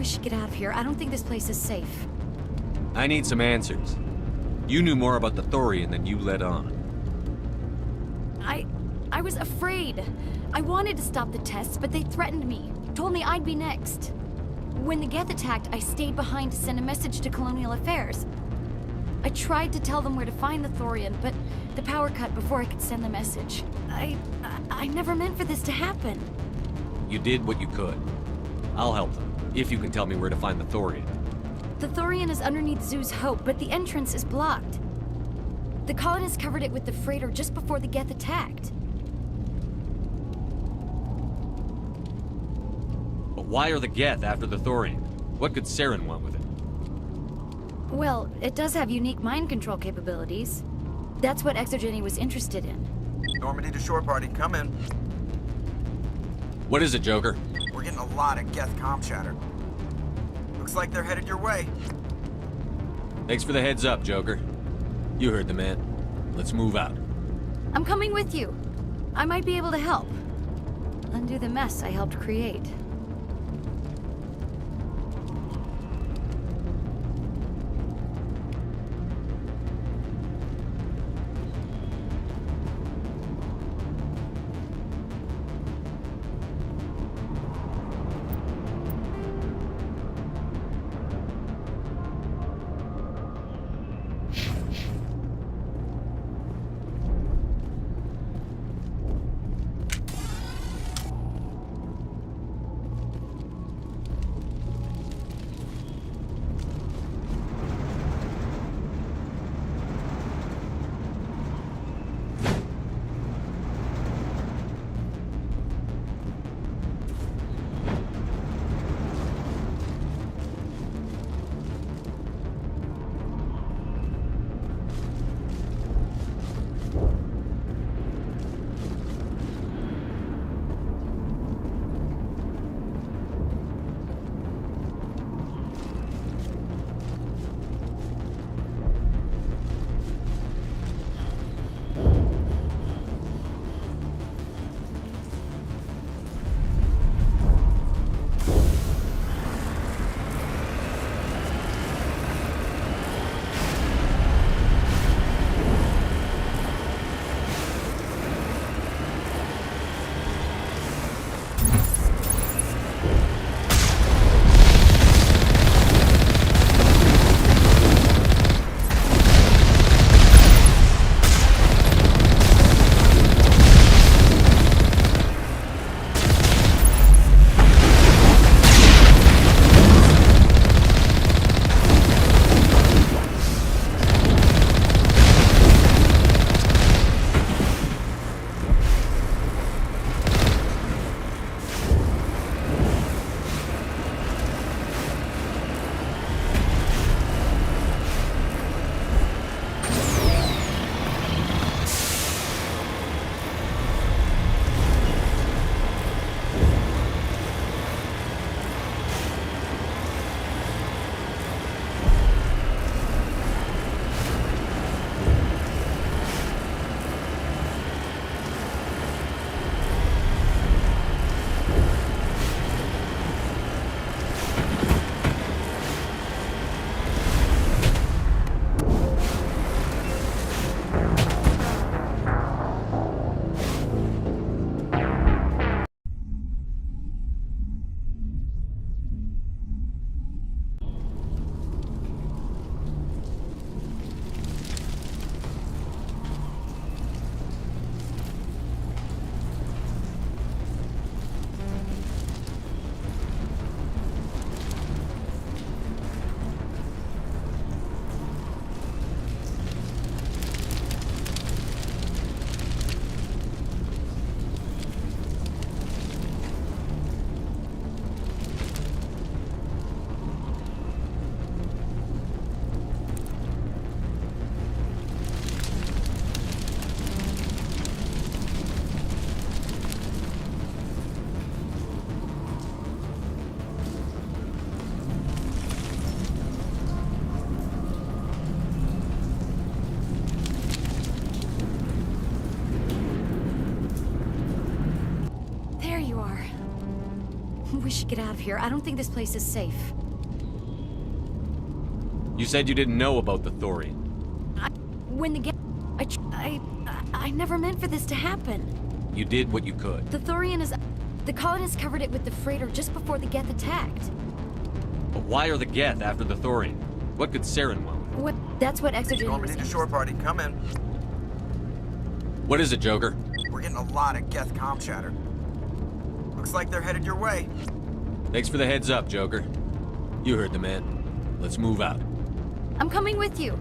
we should get out of here. I don't think this place is safe. I need some answers. You knew more about the Thorian than you let on. I was afraid. I wanted to stop the tests, but they threatened me. Told me I'd be next. When the Geth attacked, I stayed behind to send a message to Colonial Affairs. I tried to tell them where to find the Thorian, but the power cut before I could send the message. I never meant for this to happen. You did what you could. I'll help them, if you can tell me where to find the Thorian. The Thorian is underneath Zoo's Hope, but the entrance is blocked. The colonists covered it with the freighter just before the Geth attacked. But why are the Geth after the Thorian? What could Saren want with it? Well, it does have unique mind control capabilities. That's what Exogeny was interested in. Normandy to shore party, come in. What is it, Joker? We're getting a lot of Geth comm chatter. Looks like they're headed your way. Thanks for the heads up, Joker. You heard the man. Let's move out. I'm coming with you. I might be able to help. Undo the mess I helped create. We should get out of here. I don't think this place is safe. You said you didn't know about the thorium. When the Geth... I never meant for this to happen. You did what you could. The thorium is... The colonists covered it with the freighter just before the Geth attacked. But why are the Geth after the thorium? What could Saren want? What? That's what Exogeny Norman was need a saying. shore party. Come in. What is it, Joker? We're getting a lot of Geth comm chatter. Looks like they're headed your way. Thanks for the heads up, Joker. You heard the man. Let's move out. I'm coming with you.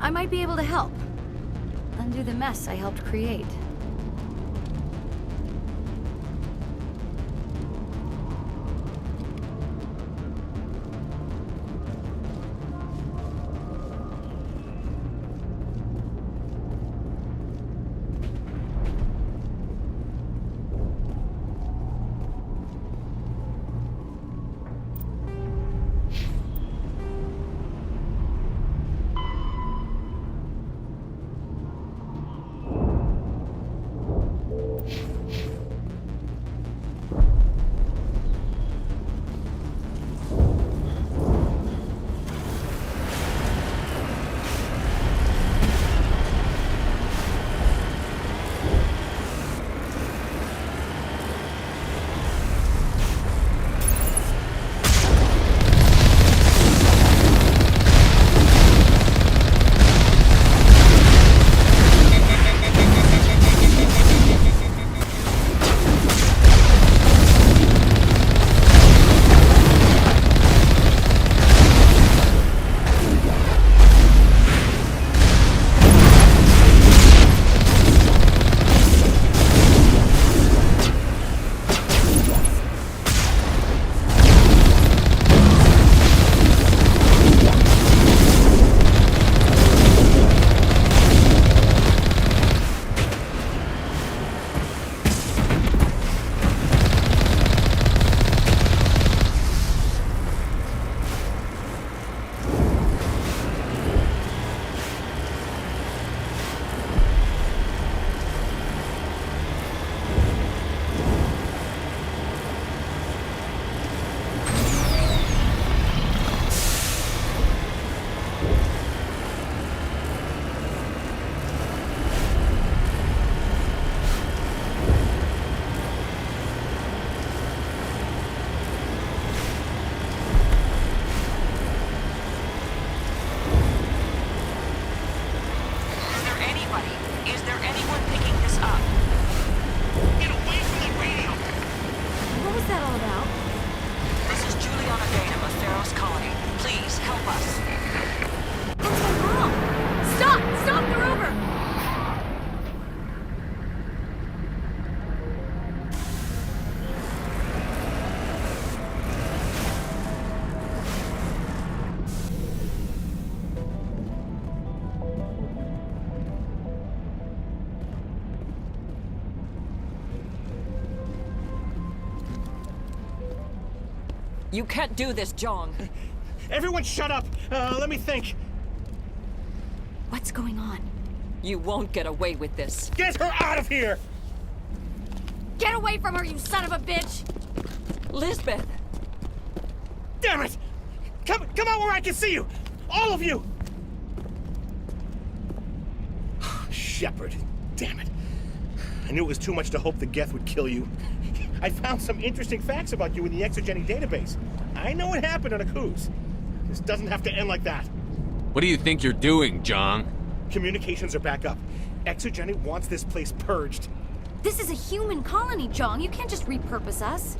I might be able to help. Undo the mess I helped create. You can't do this, Jong. Everyone shut up! Let me think. What's going on? You won't get away with this. Get her out of here! Get away from her, you son of a bitch! Lisbeth! Damn it! Come out where I can see you! All of you! Shepard, damn it. I knew it was too much to hope the Geth would kill you. I found some interesting facts about you in the Exogeny database. I know what happened on AORUS. This doesn't have to end like that. What do you think you're doing, Jong? Communications are back up. Exogeny wants this place purged. This is a human colony, Jong. You can't just repurpose us.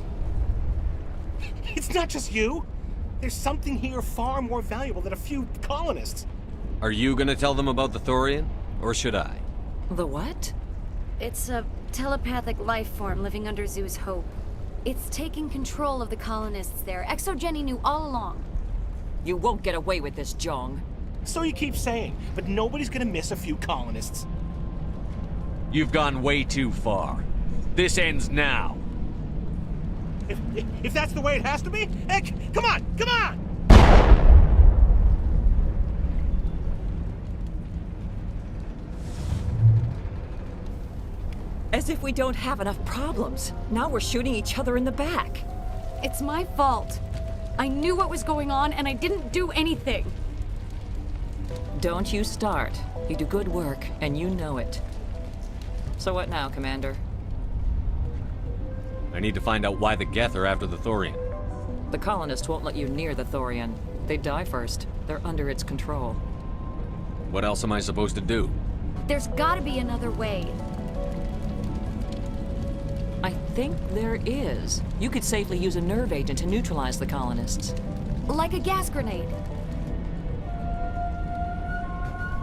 It's not just you. There's something here far more valuable than a few colonists. Are you gonna tell them about the thorium, or should I? The what? It's a telepathic life form living under Zeus Hope. It's taking control of the colonists there. Exogeny knew all along. You won't get away with this, Jong. So you keep saying, but nobody's gonna miss a few colonists. You've gone way too far. This ends now. If that's the way it has to be, heck, come on, come on! As if we don't have enough problems. Now we're shooting each other in the back. It's my fault. I knew what was going on, and I didn't do anything. Don't you start. You do good work, and you know it. So what now, Commander? I need to find out why the Geth are after the Thorian. The colonists won't let you near the Thorian. They die first. They're under its control. What else am I supposed to do? There's gotta be another way. I think there is. You could safely use a nerve agent to neutralize the colonists. Like a gas grenade.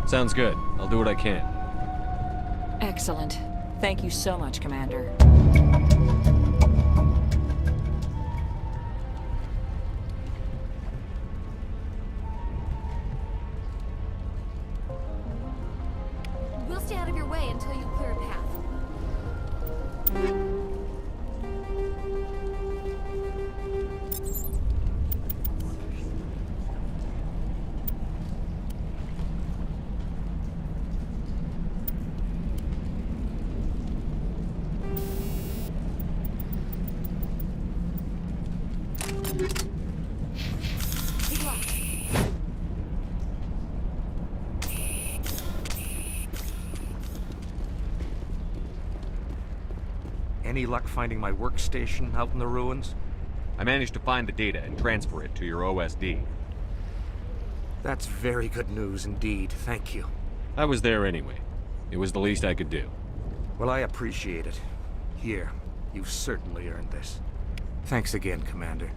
Sounds good. I'll do what I can. Excellent. Thank you so much, Commander. We'll stay out of your way until you clear a path. Any luck finding my workstation out in the ruins? I managed to find the data and transfer it to your OSD. That's very good news indeed, thank you. I was there anyway. It was the least I could do. Well, I appreciate it. Here, you've certainly earned this. Thanks again, Commander.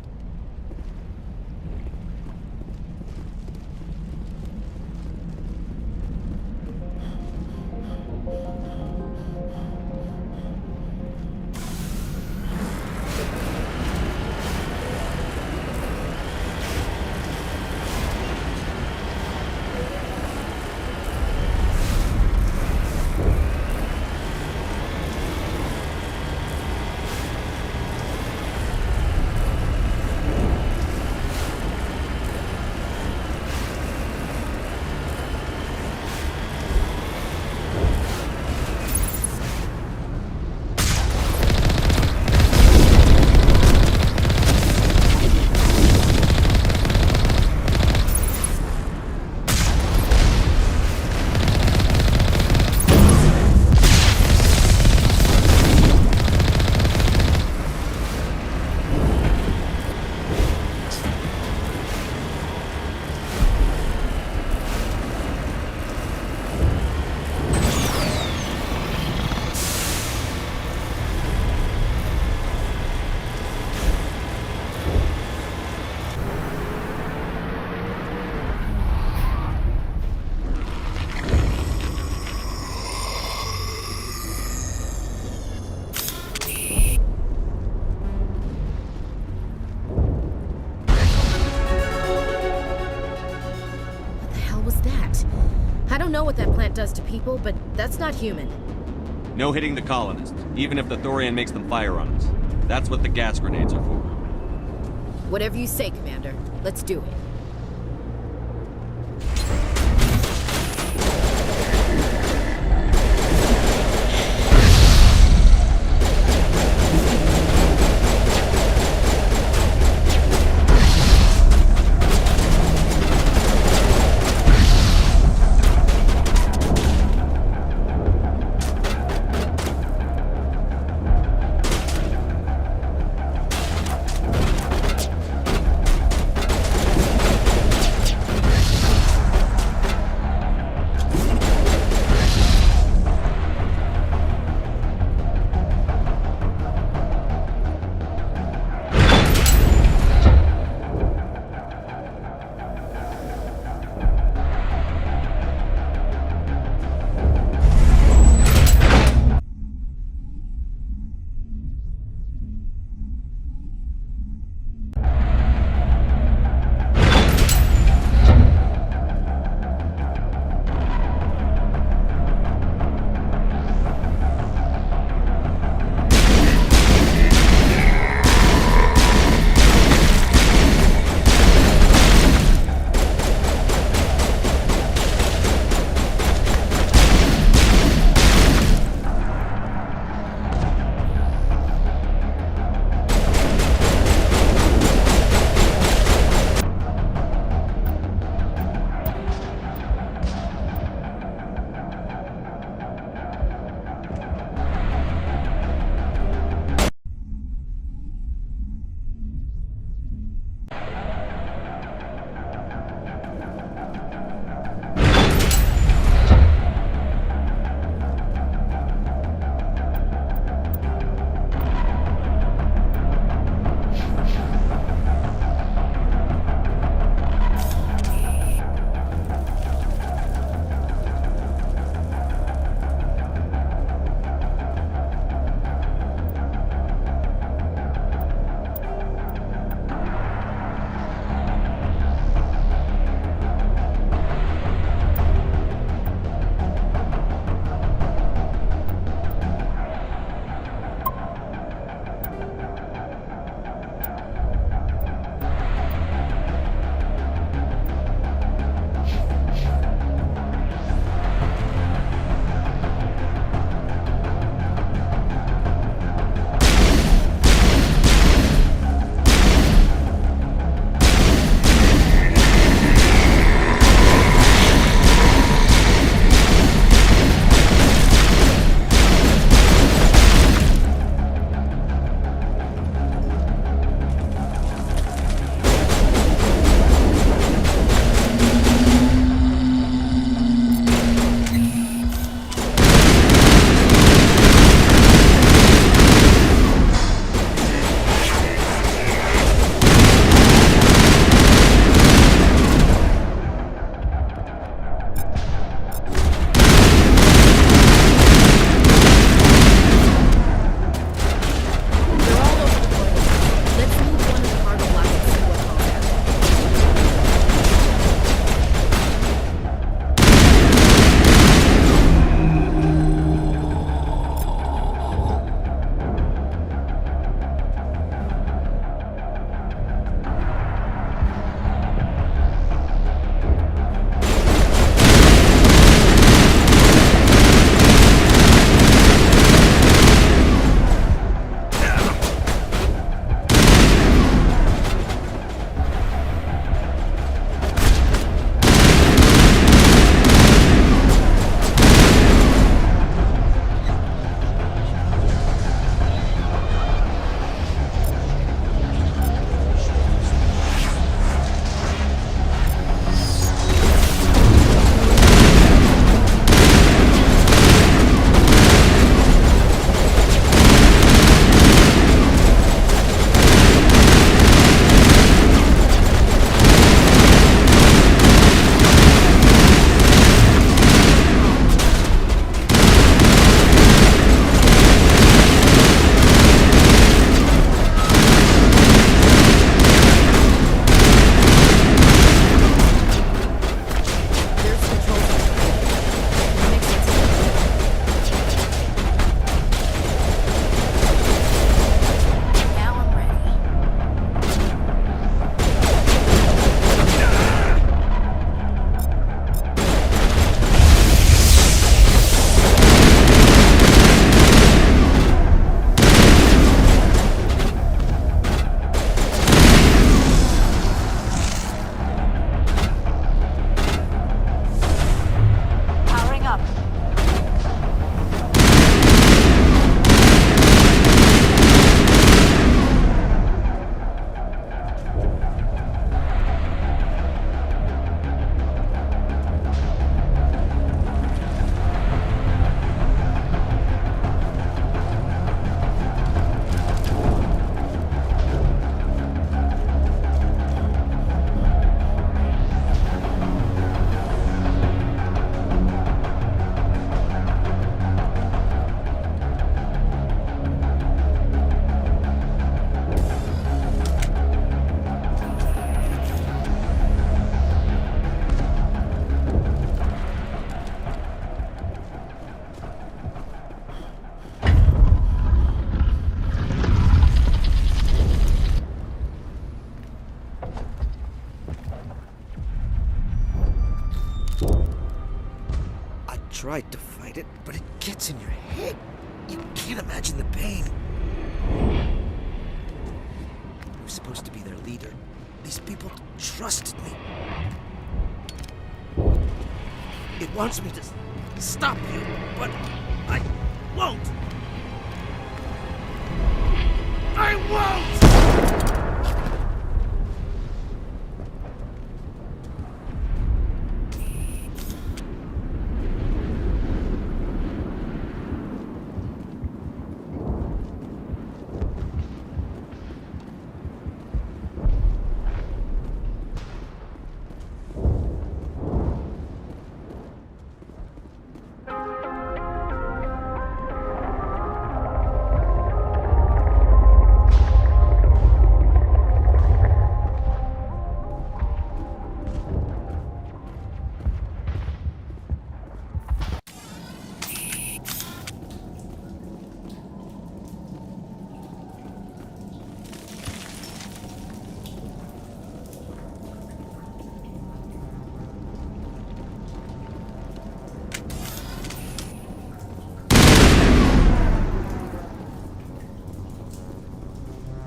I don't know what that plant does to people, but that's not human. No hitting the colonists, even if the Thorian makes them fire on us. That's what the gas grenades are for. Whatever you say, Commander. Let's do it. tried to fight it, but it gets in your head. You can't imagine the pain. I was supposed to be their leader. These people trusted me. It wants me to stop you, but I won't. I won't!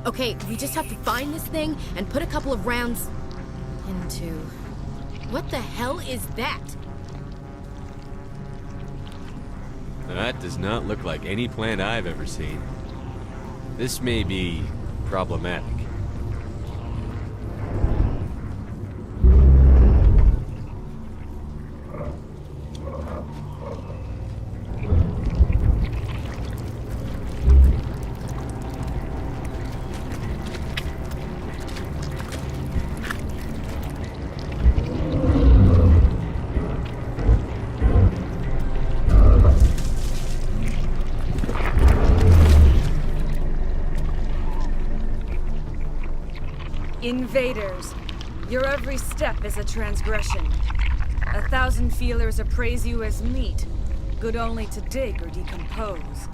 Okay, we just have to find this thing and put a couple of rounds into... What the hell is that? That does not look like any plant I've ever seen. This may be problematic. Invaders, your every step is a transgression. 1,000 feelers appraise you as meat, good only to dig or decompose.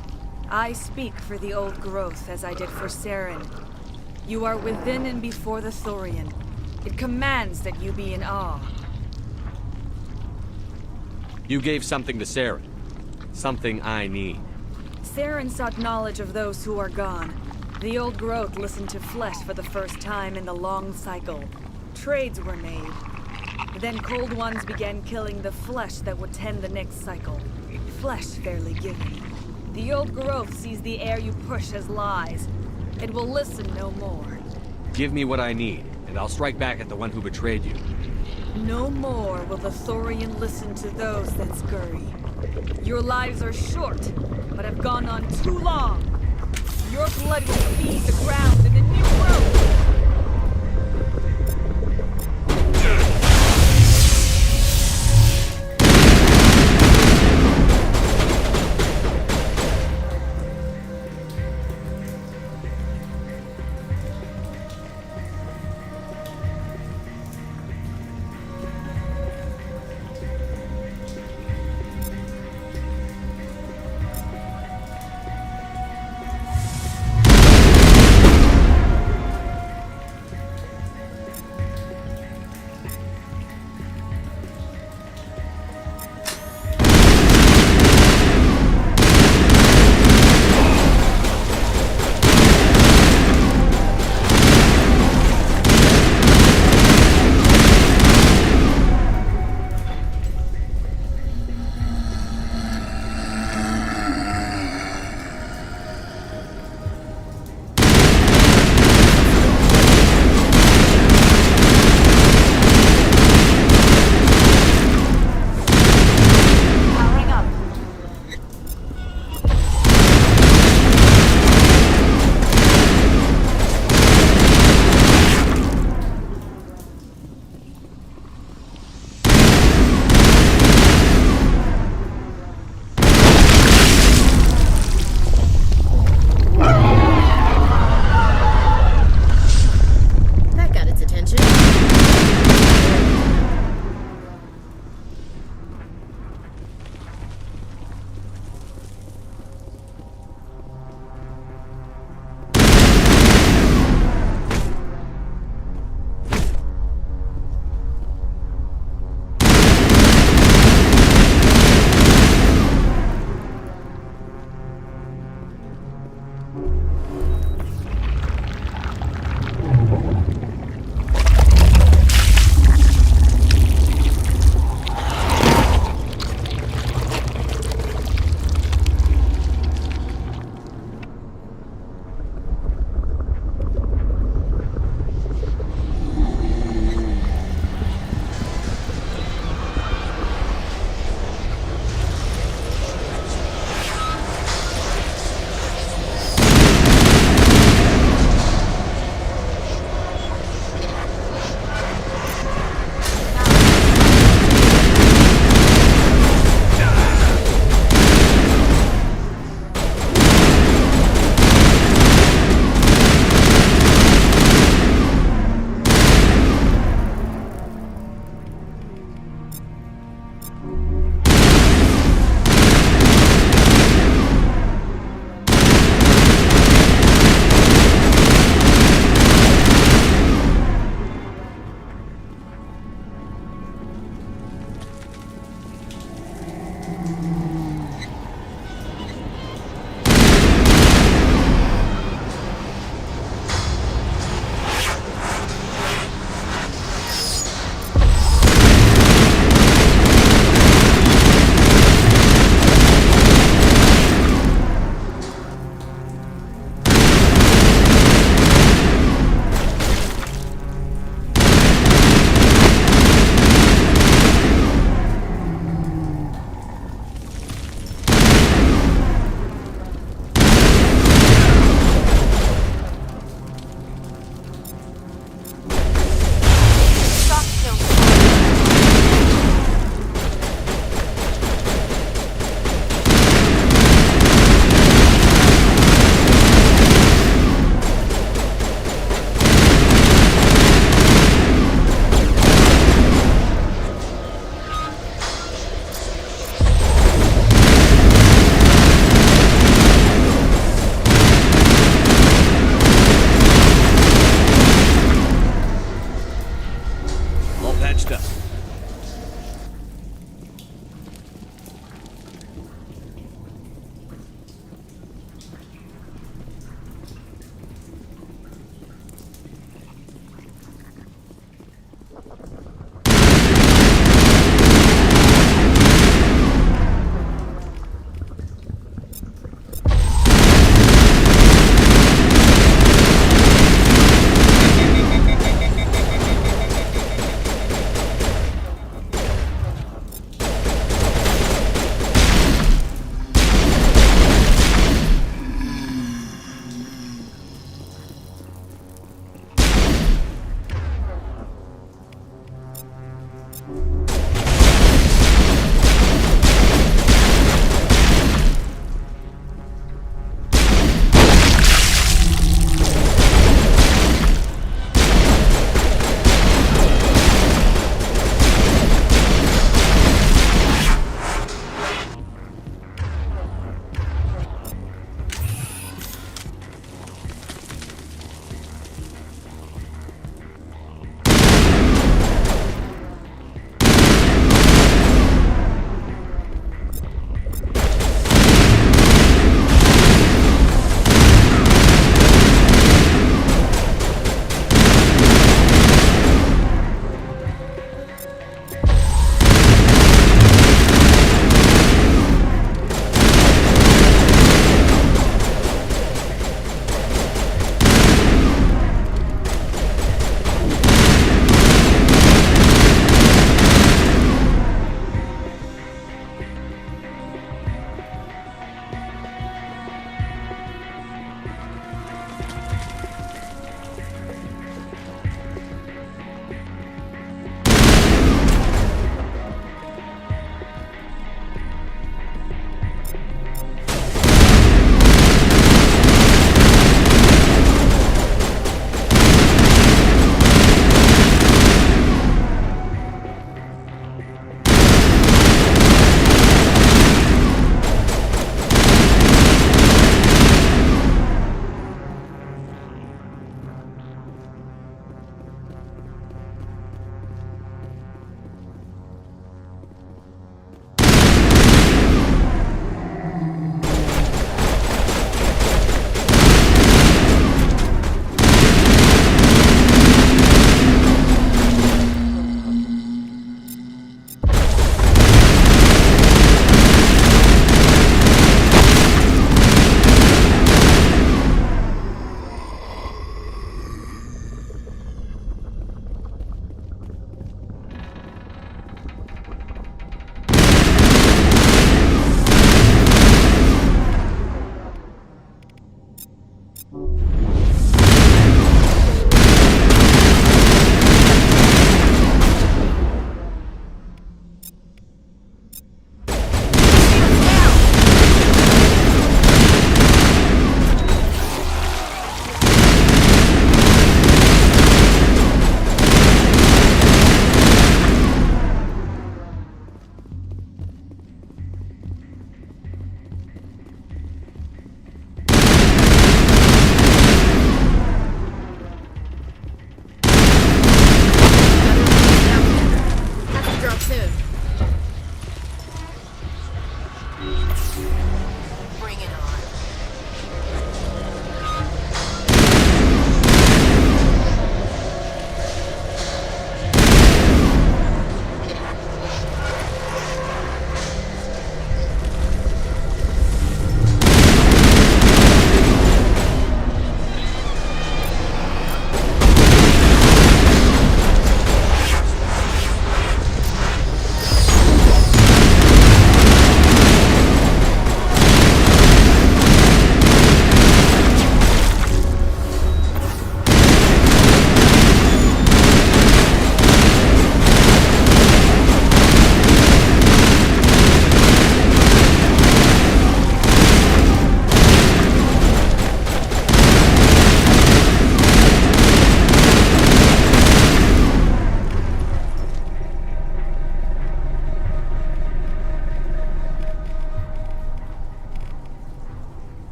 I speak for the old growth as I did for Saren. You are within and before the Thorian. It commands that you be in awe. You gave something to Saren. Something I need. Saren sought knowledge of those who are gone. The old growth listened to flesh for the first time in the long cycle. Trades were made. Then cold ones began killing the flesh that would tend the next cycle. Flesh fairly given. The old growth sees the air you push as lies. It will listen no more. Give me what I need, and I'll strike back at the one who betrayed you. No more will the Thorian listen to those that scurry. Your lives are short, but have gone on too long. Your blood will feed the ground in the new growth.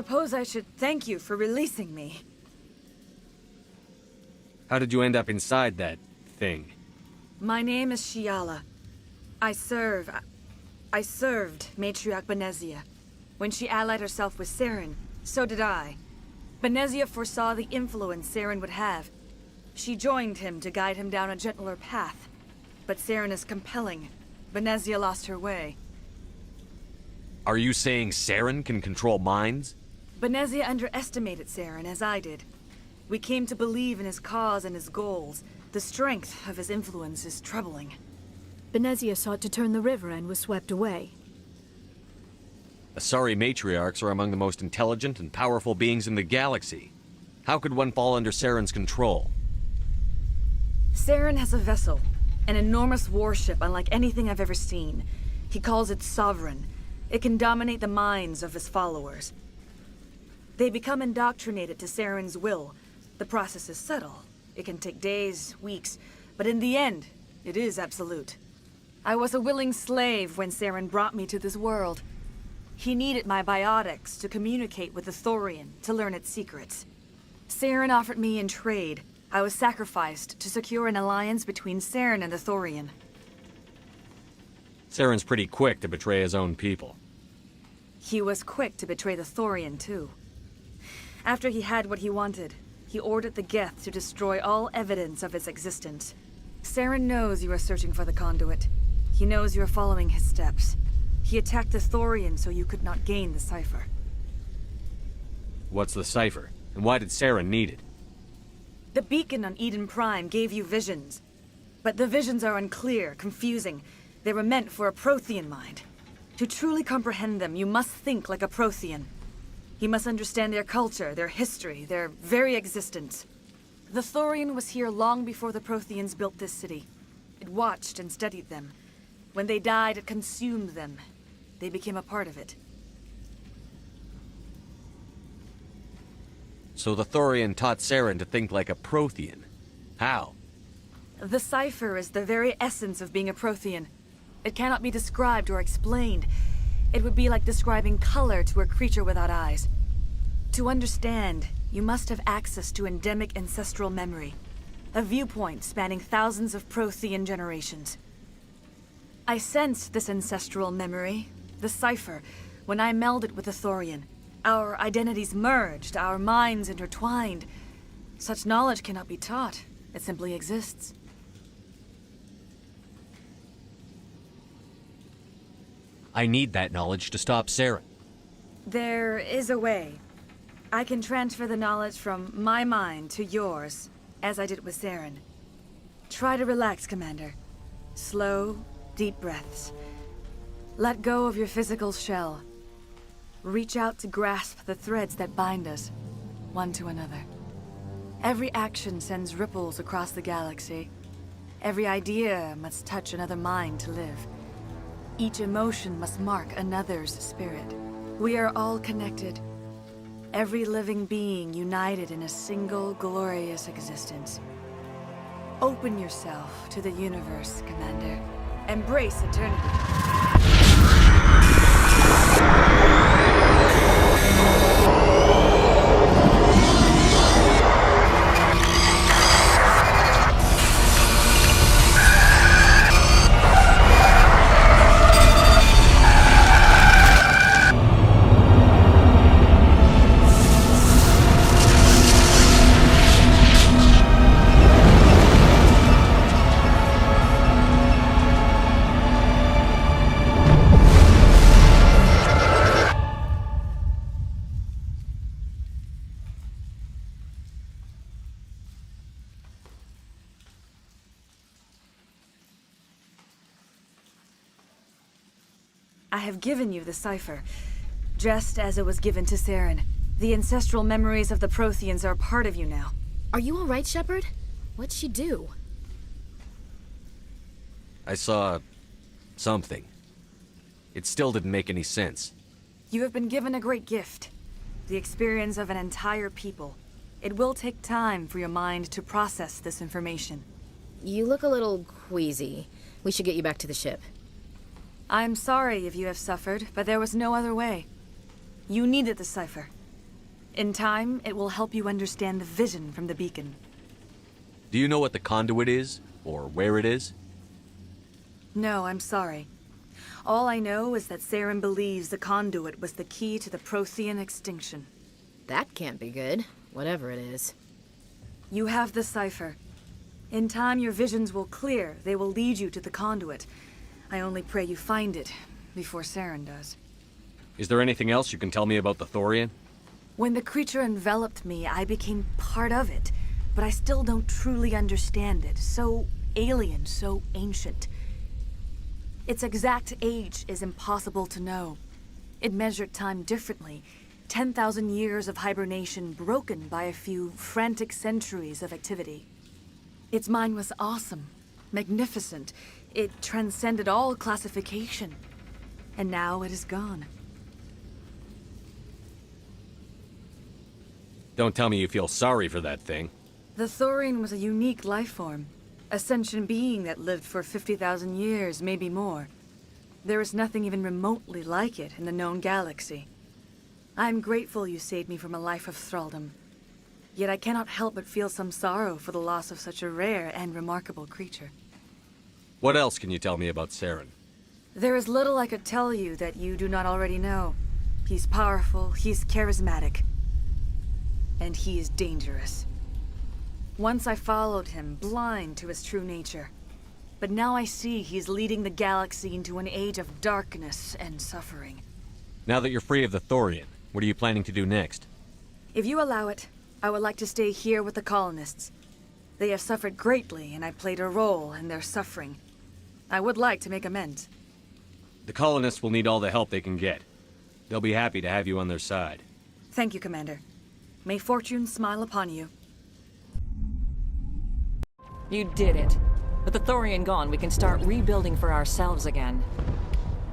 suppose I should thank you for releasing me. How did you end up inside that thing? My name is Shiala. I served Matriarch Benezia. When she allied herself with Saren, so did I. Benezia foresaw the influence Saren would have. She joined him to guide him down a gentler path. But Saren is compelling. Benezia lost her way. Are you saying Saren can control minds? Benezia underestimated Saren, as I did. We came to believe in his cause and his goals. The strength of his influence is troubling. Benezia sought to turn the river and was swept away. Asari matriarchs are among the most intelligent and powerful beings in the galaxy. How could one fall under Saren's control? Saren has a vessel, an enormous warship unlike anything I've ever seen. He calls it Sovereign. It can dominate the minds of his followers. They become indoctrinated to Saren's will. The process is subtle. It can take days, weeks, but in the end, it is absolute. I was a willing slave when Saren brought me to this world. He needed my biotics to communicate with the Thorian, to learn its secrets. Saren offered me in trade. I was sacrificed to secure an alliance between Saren and the Thorian. Saren's pretty quick to betray his own people. He was quick to betray the Thorian, too. After he had what he wanted, he ordered the Geth to destroy all evidence of its existence. Saren knows you are searching for the conduit. He knows you are following his steps. He attacked the Thorian so you could not gain the cipher. What's the cipher? And why did Saren need it? The beacon on Eden Prime gave you visions. But the visions are unclear, confusing. They were meant for a Prothean mind. To truly comprehend them, you must think like a Prothean. You must understand their culture, their history, their very existence. The Thorian was here long before the Protheans built this city. It watched and studied them. When they died, it consumed them. They became a part of it. So the Thorian taught Saren to think like a Prothean. How? The cipher is the very essence of being a Prothean. It cannot be described or explained. It would be like describing color to a creature without eyes. To understand, you must have access to endemic ancestral memory. A viewpoint spanning thousands of Prothean generations. I sensed this ancestral memory, the cipher, when I melded with the Thorian. Our identities merged, our minds intertwined. Such knowledge cannot be taught. It simply exists. I need that knowledge to stop Saren. There is a way. I can transfer the knowledge from my mind to yours, as I did with Saren. Try to relax, Commander. Slow, deep breaths. Let go of your physical shell. Reach out to grasp the threads that bind us, one to another. Every action sends ripples across the galaxy. Every idea must touch another mind to live. Each emotion must mark another's spirit. We are all connected. Every living being united in a single glorious existence. Open yourself to the universe, Commander. Embrace eternity. I have given you the cipher, just as it was given to Saren. The ancestral memories of the Protheans are part of you now. Are you all right, Shepard? What'd she do? I saw something. It still didn't make any sense. You have been given a great gift. The experience of an entire people. It will take time for your mind to process this information. You look a little queasy. We should get you back to the ship. I'm sorry if you have suffered, but there was no other way. You needed the cipher. In time, it will help you understand the vision from the beacon. Do you know what the conduit is? Or where it is? No, I'm sorry. All I know is that Saren believes the conduit was the key to the Prothean extinction. That can't be good, whatever it is. You have the cipher. In time, your visions will clear. They will lead you to the conduit. I only pray you find it before Saren does. Is there anything else you can tell me about the Thorian? When the creature enveloped me, I became part of it, but I still don't truly understand it. So alien, so ancient. Its exact age is impossible to know. It measured time differently. 10,000 years of hibernation broken by a few frantic centuries of activity. Its mind was awesome, magnificent. It transcended all classification. And now it is gone. Don't tell me you feel sorry for that thing. The Thorian was a unique life form. A sentient being that lived for 50,000 years, maybe more. There is nothing even remotely like it in the known galaxy. I'm grateful you saved me from a life of thraldom. Yet I cannot help but feel some sorrow for the loss of such a rare and remarkable creature. What else can you tell me about Saren? There is little I could tell you that you do not already know. He's powerful, he's charismatic, and he is dangerous. Once I followed him, blind to his true nature. But now I see he's leading the galaxy into an age of darkness and suffering. Now that you're free of the Thorian, what are you planning to do next? If you allow it, I would like to stay here with the colonists. They have suffered greatly, and I played a role in their suffering. I would like to make amends. The colonists will need all the help they can get. They'll be happy to have you on their side. Thank you, Commander. May fortune smile upon you. You did it. With the Thorian gone, we can start rebuilding for ourselves again.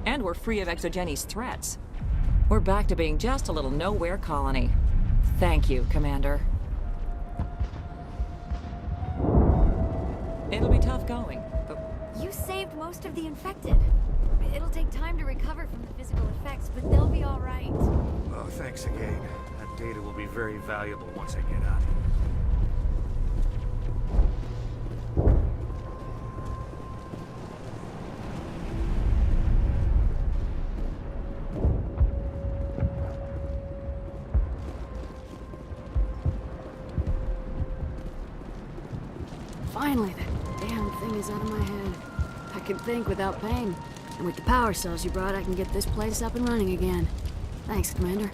And we're free of Exogeni's threats. We're back to being just a little nowhere colony. Thank you, Commander. It'll be tough going, but... You saved most of the infected. It'll take time to recover from the physical effects, but they'll be all right. Oh, thanks again. That data will be very valuable once I get out. Finally, that damn thing is out of my head. I can think without pain. And with the power cells you brought, I can get this place up and running again. Thanks, Commander.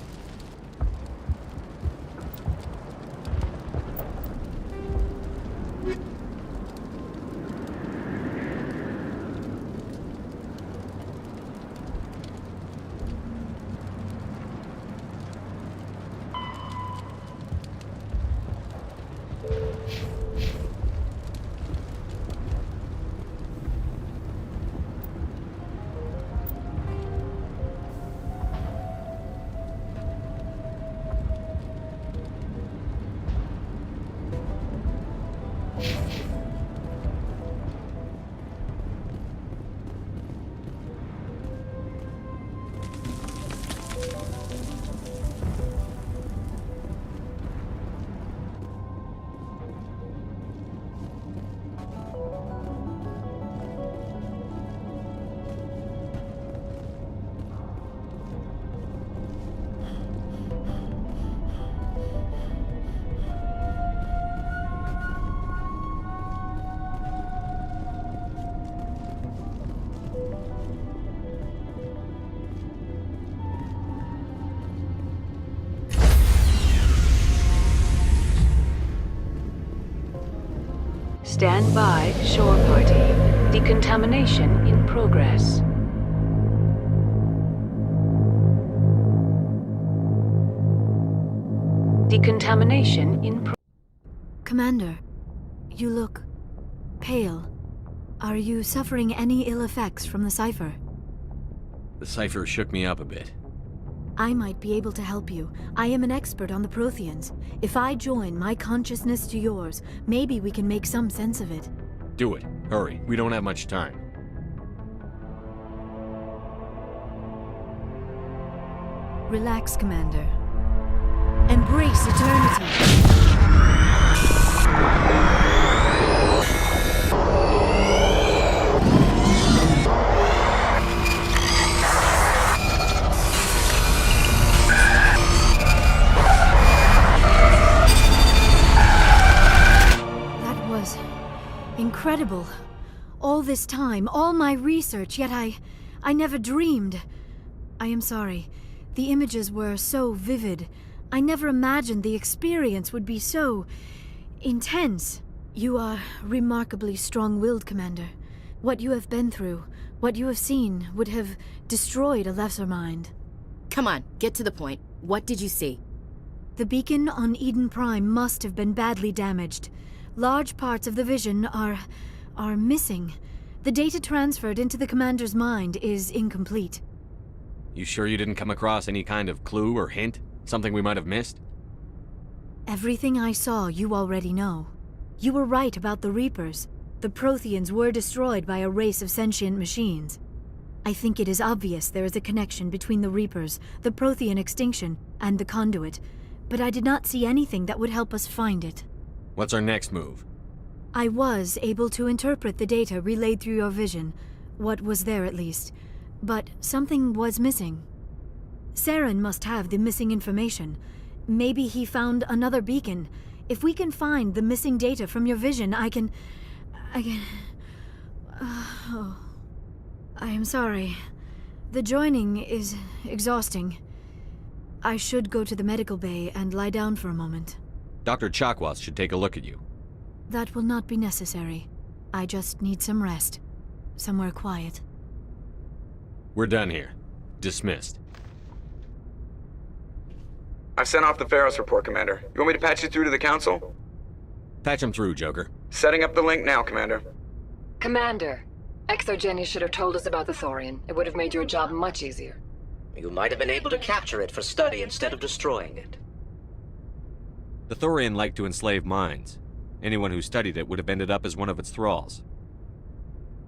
Stand by, shore party. Decontamination in progress. Decontamination in progress. Commander, you look pale. Are you suffering any ill effects from the cipher? The cipher shook me up a bit. I might be able to help you. I am an expert on the Protheans. If I join my consciousness to yours, maybe we can make some sense of it. Do it. Hurry. We don't have much time. Relax, Commander. Embrace eternity. That was incredible. All this time, all my research, yet I never dreamed. I am sorry. The images were so vivid. I never imagined the experience would be so intense. You are remarkably strong-willed, Commander. What you have been through, what you have seen, would have destroyed a lesser mind. Come on, get to the point. What did you see? The beacon on Eden Prime must have been badly damaged. Large parts of the vision are missing. The data transferred into the Commander's mind is incomplete. You sure you didn't come across any kind of clue or hint? Something we might have missed? Everything I saw you already know. You were right about the Reapers. The Protheans were destroyed by a race of sentient machines. I think it is obvious there is a connection between the Reapers, the Prothean extinction, and the Conduit, but I did not see anything that would help us find it. What's our next move? I was able to interpret the data relayed through your vision, what was there at least, but something was missing. Saren must have the missing information. Maybe he found another beacon. If we can find the missing data from your vision, I can... Oh. I am sorry. The joining is exhausting. I should go to the medical bay and lie down for a moment. Dr. Chakwas should take a look at you. That will not be necessary. I just need some rest. Somewhere quiet. We're done here. Dismissed. I've sent off the Pharos report, Commander. You want me to patch you through to the Council? Patch him through, Joker. Setting up the link now, Commander. Commander, ExoGeni should have told us about the Thorian. It would have made your job much easier. You might have been able to capture it for study instead of destroying it. The Thorian liked to enslave minds. Anyone who studied it would have ended up as one of its thralls.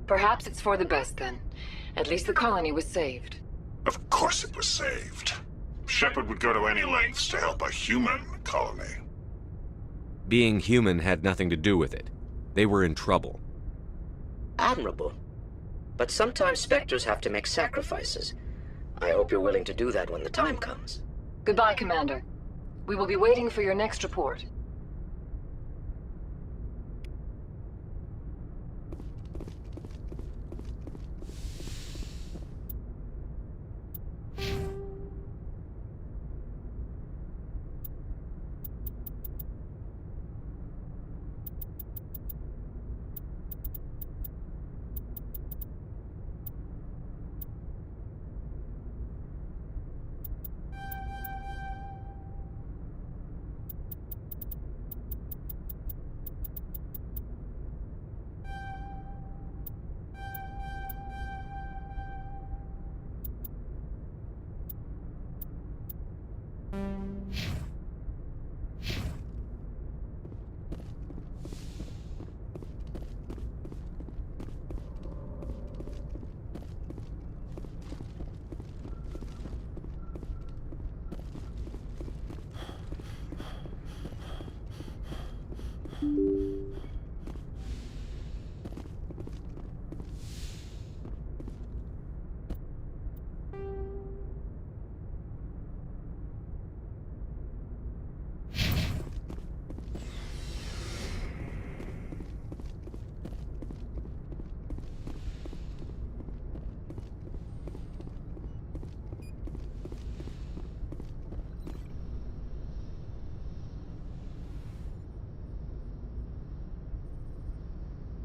Perhaps it's for the best then. At least the colony was saved. Of course it was saved. Shepard would go to any lengths to help a human colony. Being human had nothing to do with it. They were in trouble. Admirable. But sometimes Spectres have to make sacrifices. I hope you're willing to do that when the time comes. Goodbye, Commander. We will be waiting for your next report.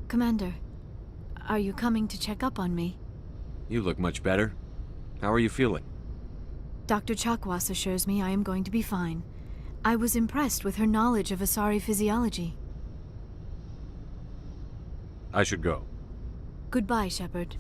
Commander, are you coming to check up on me? You look much better. How are you feeling? Dr. Chakwas assures me I am going to be fine. I was impressed with her knowledge of Asari physiology. I should go. Goodbye, Shepard.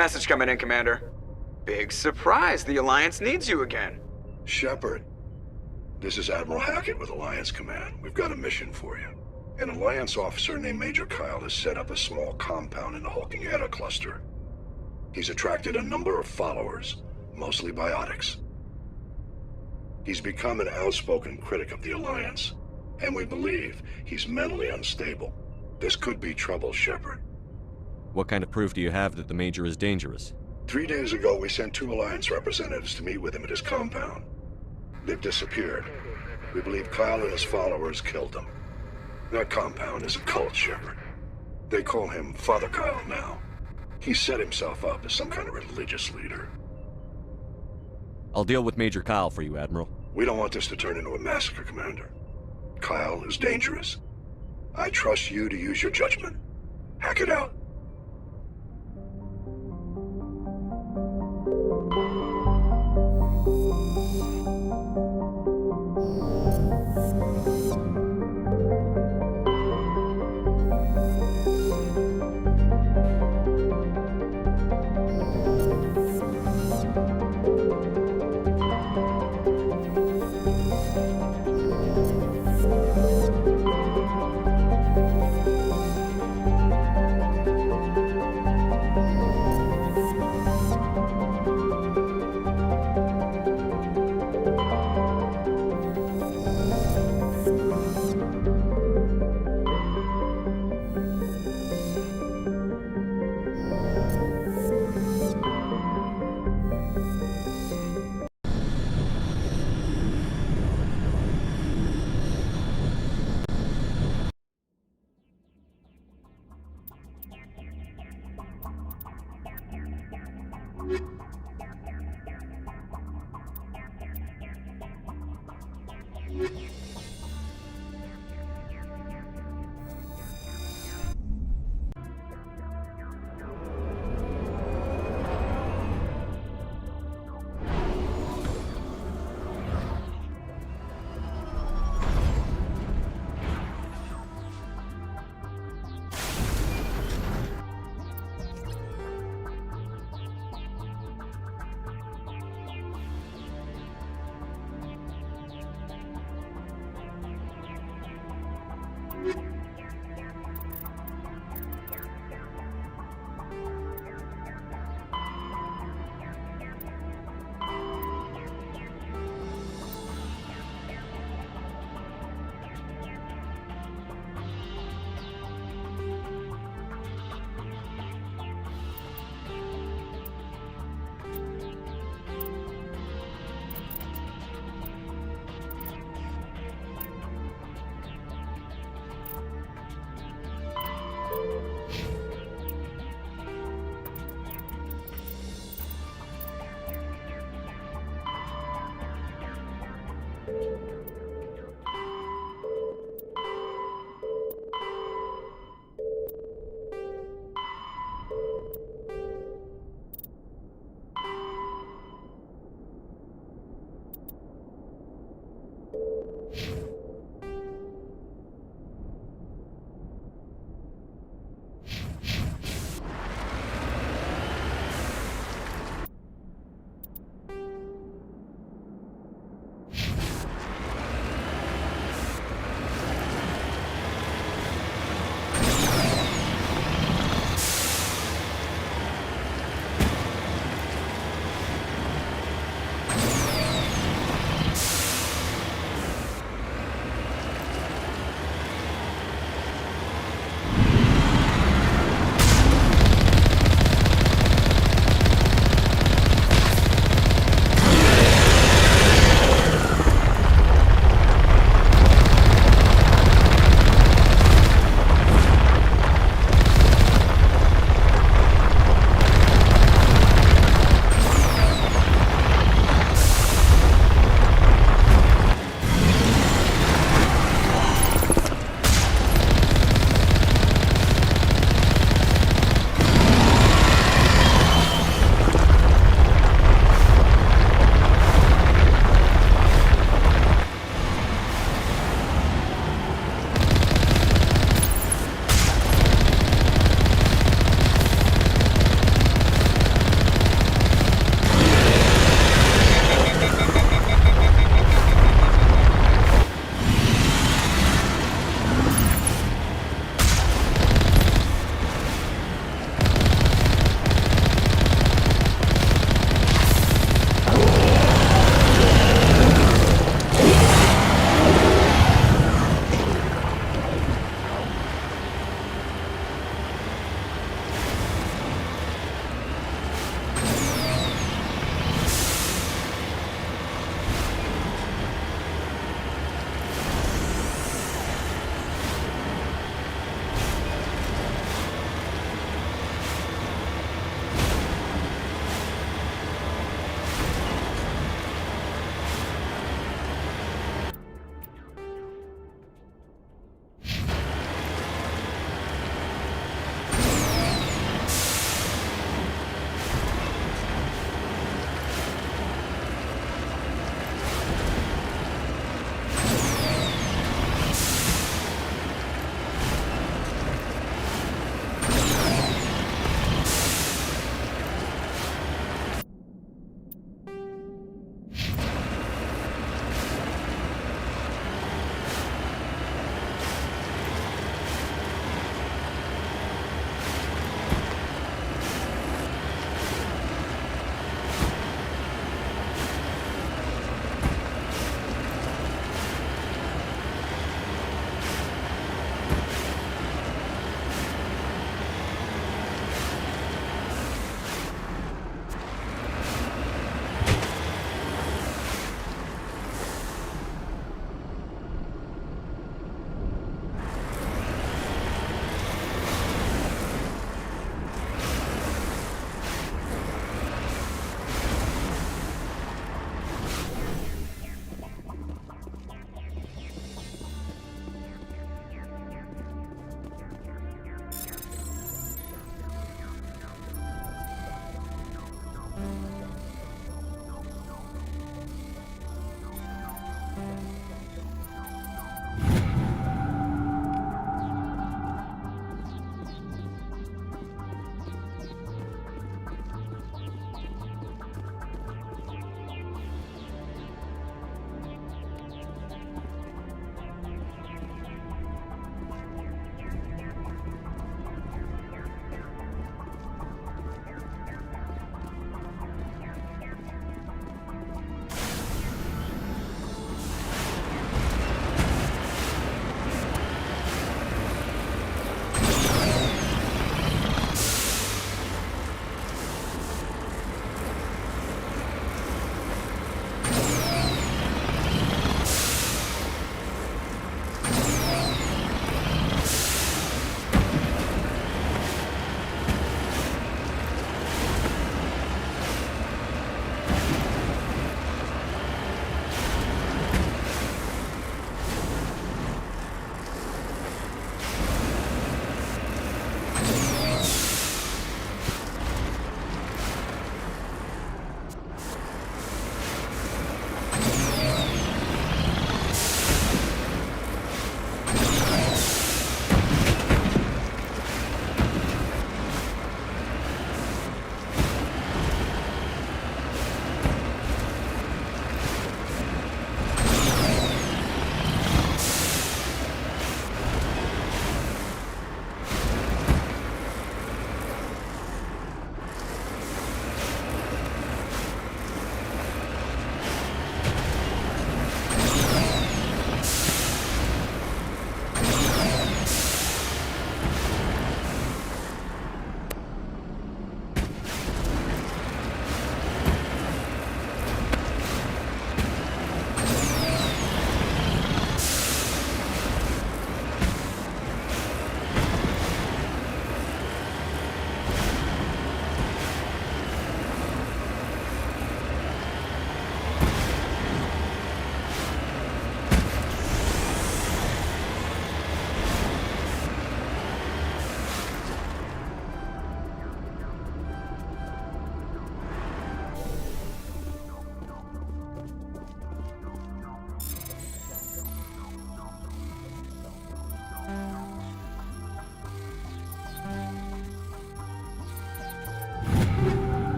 Message coming in, Commander. Big surprise, the Alliance needs you again. Shepard, this is Admiral Hackett with Alliance Command. We've got a mission for you. An Alliance officer named Major Kyle has set up a small compound in the Hulking Eta cluster. He's attracted a number of followers, mostly biotics. He's become an outspoken critic of the Alliance, and we believe he's mentally unstable. This could be trouble, Shepard. What kind of proof do you have that the Major is dangerous? 3 days ago, we sent 2 Alliance representatives to meet with him at his compound. They've disappeared. We believe Kyle and his followers killed them. That compound is a cult, Shepard. They call him Father Kyle now. He set himself up as some kind of religious leader. I'll deal with Major Kyle for you, Admiral. We don't want this to turn into a massacre, Commander. Kyle is dangerous. I trust you to use your judgment. Hack it out.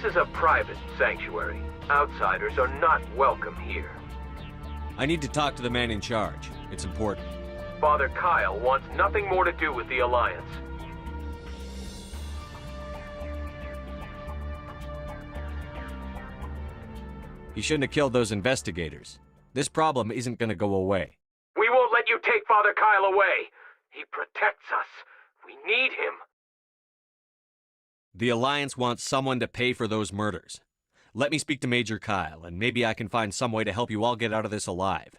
This is a private sanctuary. Outsiders are not welcome here. I need to talk to the man in charge. It's important. Father Kyle wants nothing more to do with the Alliance. He shouldn't have killed those investigators. This problem isn't gonna go away. We won't let you take Father Kyle away. He protects us. We need him. The Alliance wants someone to pay for those murders. Let me speak to Major Kyle, and maybe I can find some way to help you all get out of this alive.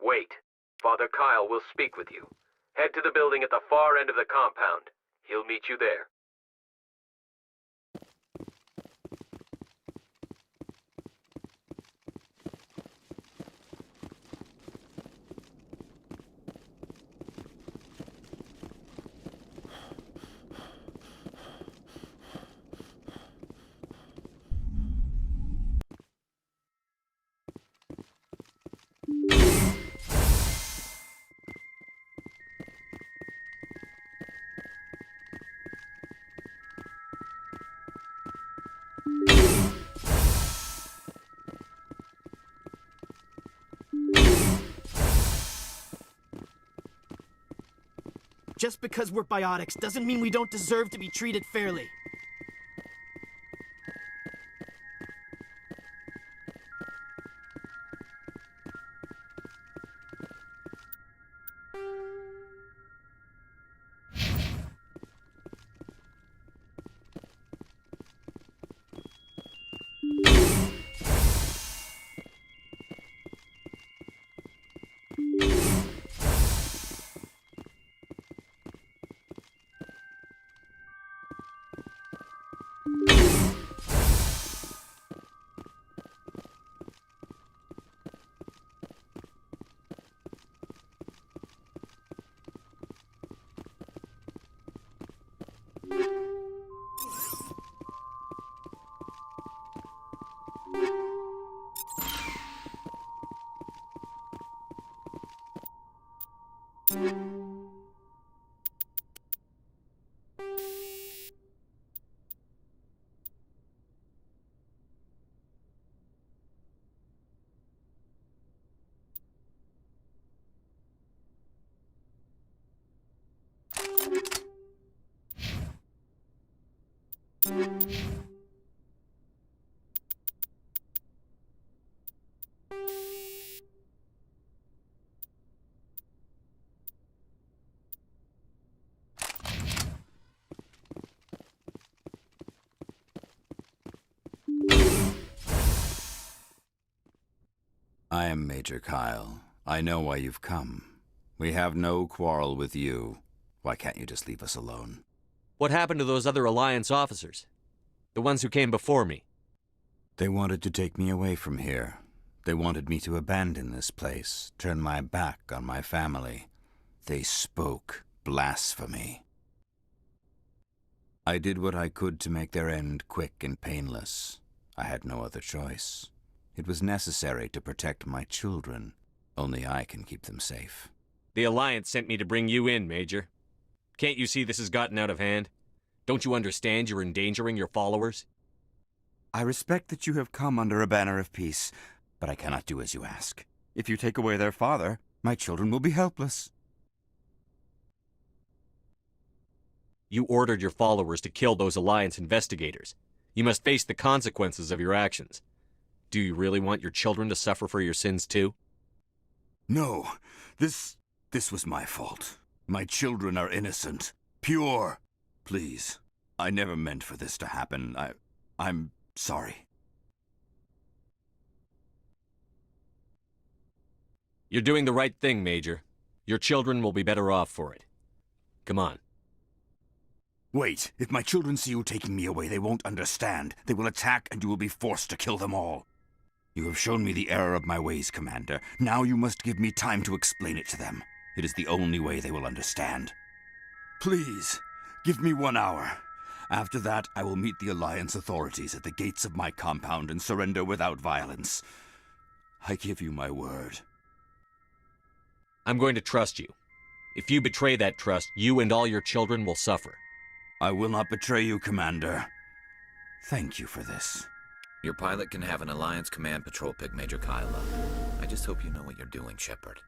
Wait. Father Kyle will speak with you. Head to the building at the far end of the compound. He'll meet you there. Just because we're biotics doesn't mean we don't deserve to be treated fairly. I am Major Kyle. I know why you've come. We have no quarrel with you. Why can't you just leave us alone? What happened to those other Alliance officers? The ones who came before me? They wanted to take me away from here. They wanted me to abandon this place, turn my back on my family. They spoke blasphemy. I did what I could to make their end quick and painless. I had no other choice. It was necessary to protect my children. Only I can keep them safe. The Alliance sent me to bring you in, Major. Can't you see this has gotten out of hand? Don't you understand you're endangering your followers? I respect that you have come under a banner of peace, but I cannot do as you ask. If you take away their father, my children will be helpless. You ordered your followers to kill those Alliance investigators. You must face the consequences of your actions. Do you really want your children to suffer for your sins too? No, this was my fault. My children are innocent, pure. Please, I never meant for this to happen. I'm sorry. You're doing the right thing, Major. Your children will be better off for it. Come on. Wait, if my children see you taking me away, they won't understand. They will attack and you will be forced to kill them all. You have shown me the error of my ways, Commander. Now you must give me time to explain it to them. It is the only way they will understand. Please, give me 1 hour. After that, I will meet the Alliance authorities at the gates of my compound and surrender without violence. I give you my word. I'm going to trust you. If you betray that trust, you and all your children will suffer. I will not betray you, Commander. Thank you for this. Your pilot can have an Alliance Command Patrol pick Major Kyle up. I just hope you know what you're doing, Shepard.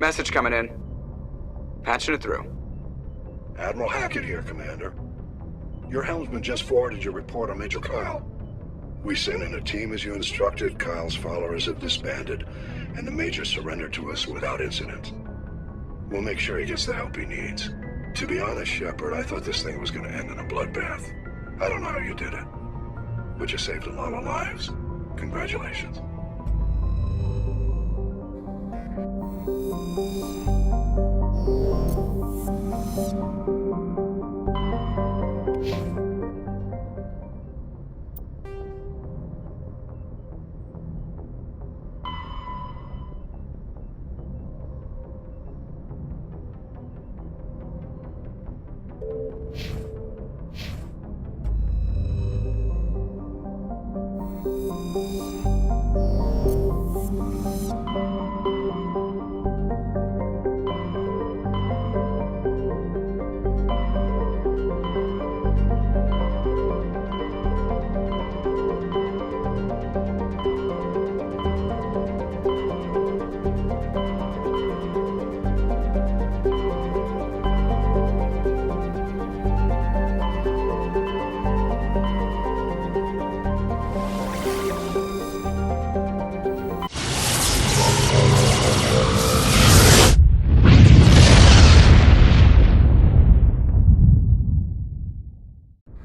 Message coming in. Patching it through. Admiral Hackett here, Commander. Your helmsman just forwarded your report on Major Kyle. We sent in a team as you instructed. Kyle's followers have disbanded, and the Major surrendered to us without incident. We'll make sure he gets the help he needs. To be honest, Shepard, I thought this thing was going to end in a bloodbath. I don't know how you did it, but you saved a lot of lives. Congratulations.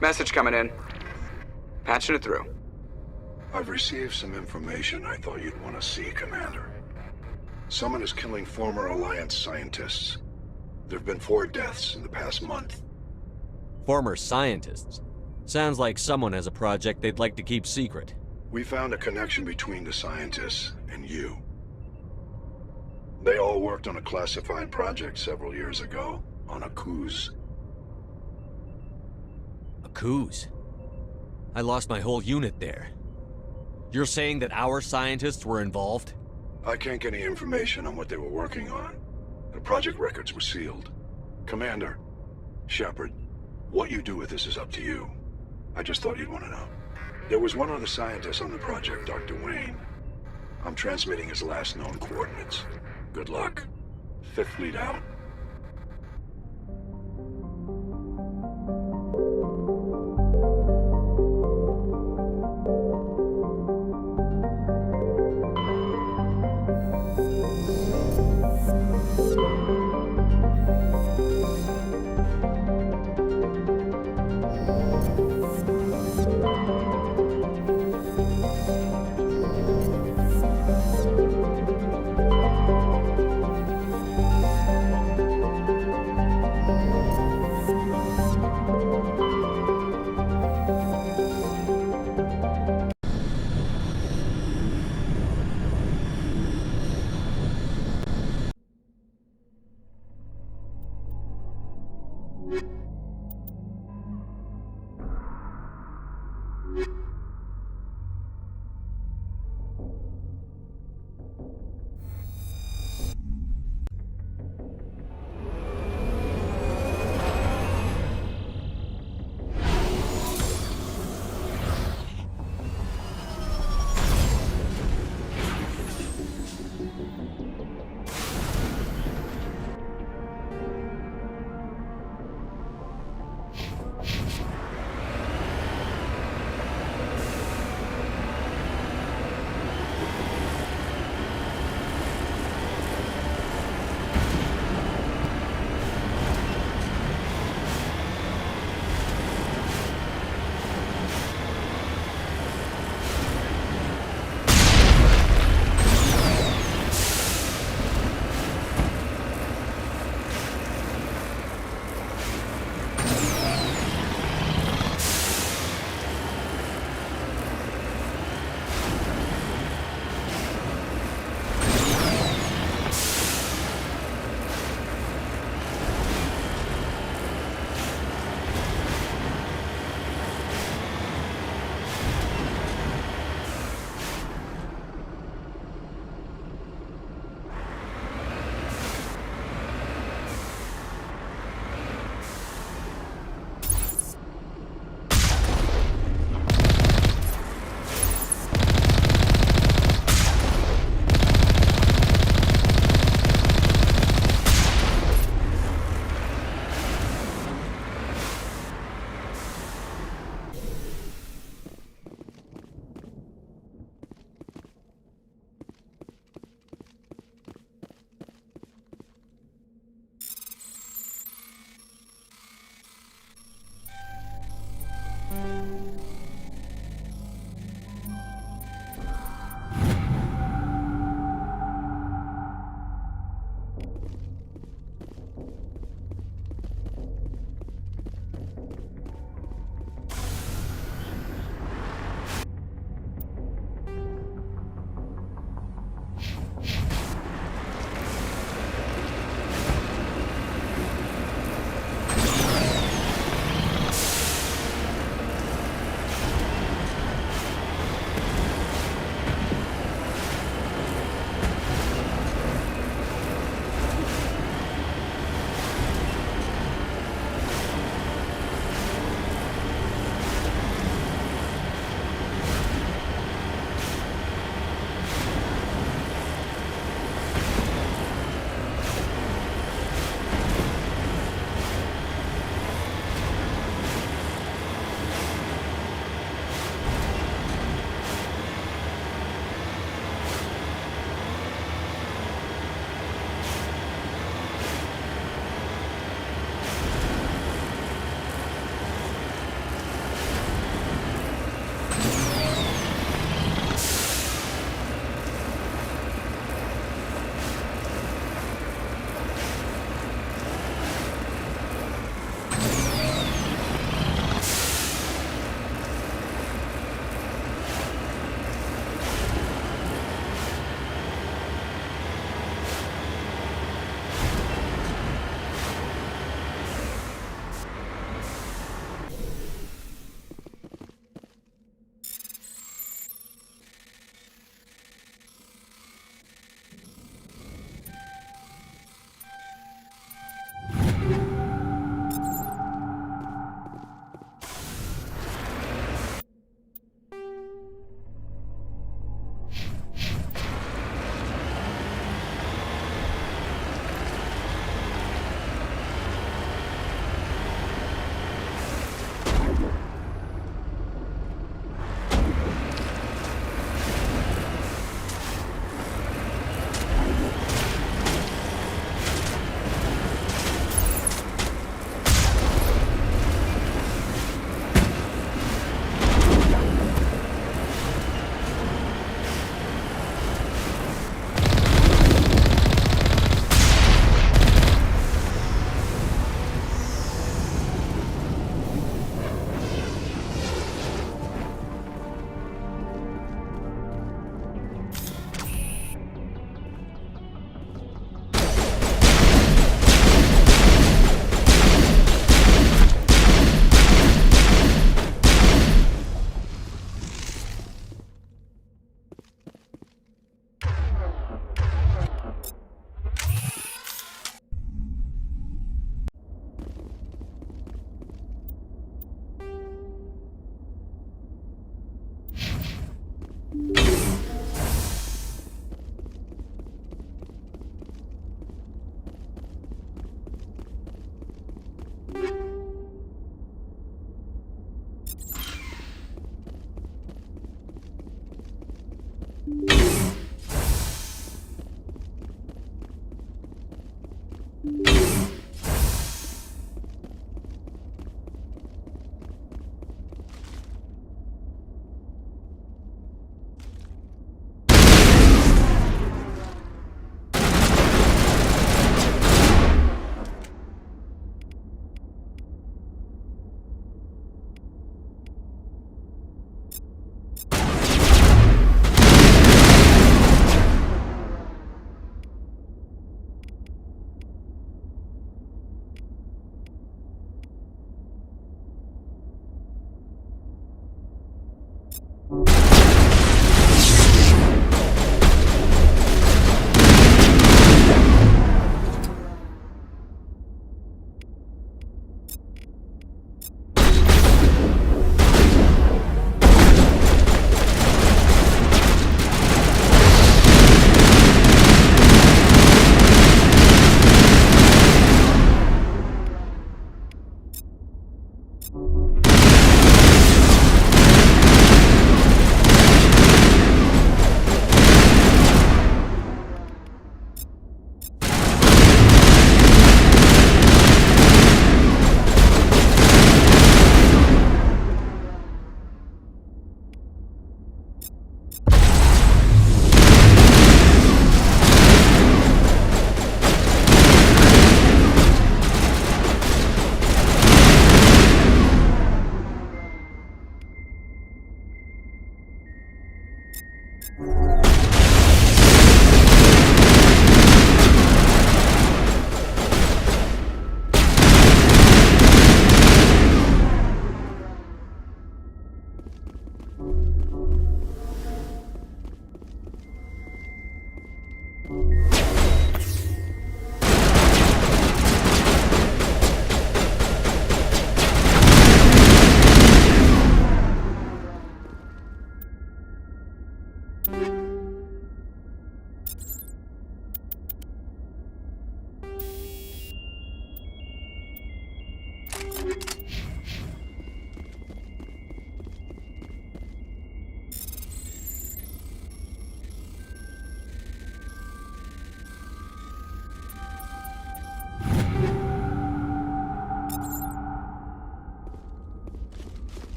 Message coming in. Patching it through. I've received some information I thought you'd want to see, Commander. Someone is killing former Alliance scientists. There have been 4 deaths in the past month. Former scientists? Sounds like someone has a project they'd like to keep secret. We found a connection between the scientists and you. They all worked on a classified project several years ago, on AORUS. AORUS. I lost my whole unit there. You're saying that our scientists were involved? I can't get any information on what they were working on. The project records were sealed. Commander, Shepard, what you do with this is up to you. I just thought you'd want to know. There was one other scientist on the project, Dr. Wayne. I'm transmitting his last known coordinates. Good luck. Fifth Fleet out.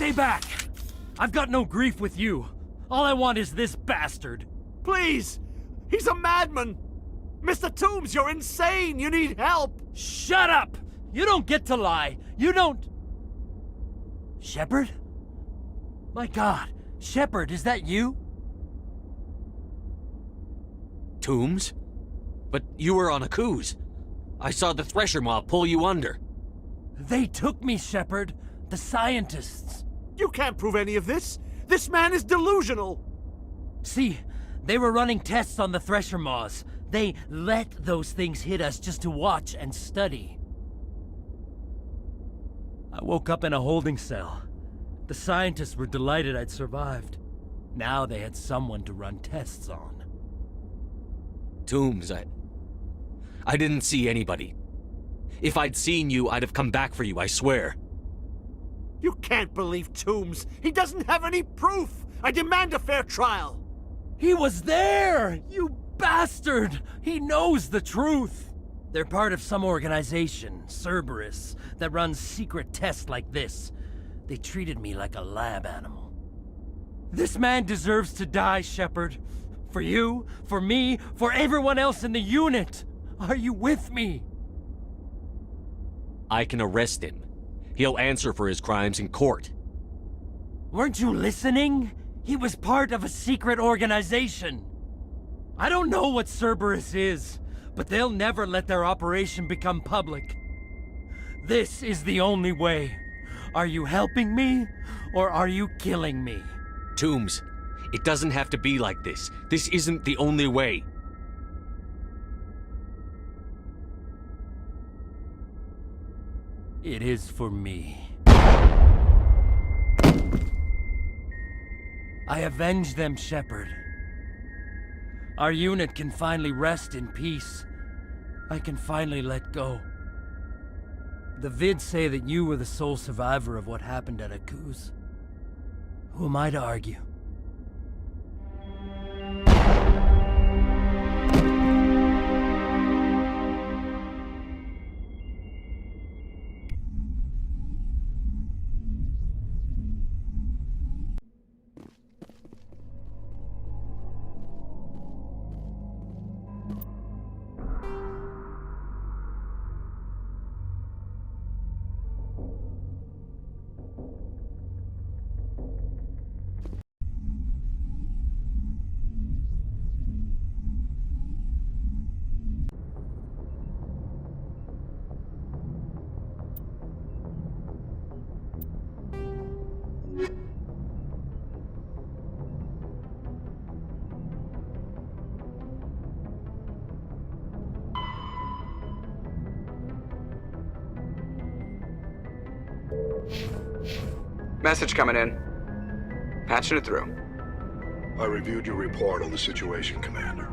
Stay back! I've got no grief with you. All I want is this bastard. Please! He's a madman! Mr. Toombs, you're insane! You need help! Shut up! You don't get to lie. You don't... Shepard? My God, Shepard, is that you? Toombs? But you were on a cruise. I saw the Thresher Mob pull you under. They took me, Shepard. The scientists. You can't prove any of this. This man is delusional. See, they were running tests on the Thresher Moths. They let those things hit us just to watch and study. I woke up in a holding cell. The scientists were delighted I'd survived. Now they had someone to run tests on. Toombs, I didn't see anybody. If I'd seen you, I'd have come back for you, I swear. You can't believe Toombs. He doesn't have any proof. I demand a fair trial. He was there! You bastard! He knows the truth! They're part of some organization, Cerberus, that runs secret tests like this. They treated me like a lab animal. This man deserves to die, Shepard. For you, for me, for everyone else in the unit. Are you with me? I can arrest him. He'll answer for his crimes in court. Weren't you listening? He was part of a secret organization. I don't know what Cerberus is, but they'll never let their operation become public. This is the only way. Are you helping me, or are you killing me? Toombs, it doesn't have to be like this. This isn't the only way. It is for me. I avenge them, Shepard. Our unit can finally rest in peace. I can finally let go. The vids say that you were the sole survivor of what happened at AORUS. Who am I to argue? Message coming in. Patching it through. I reviewed your report on the situation, Commander.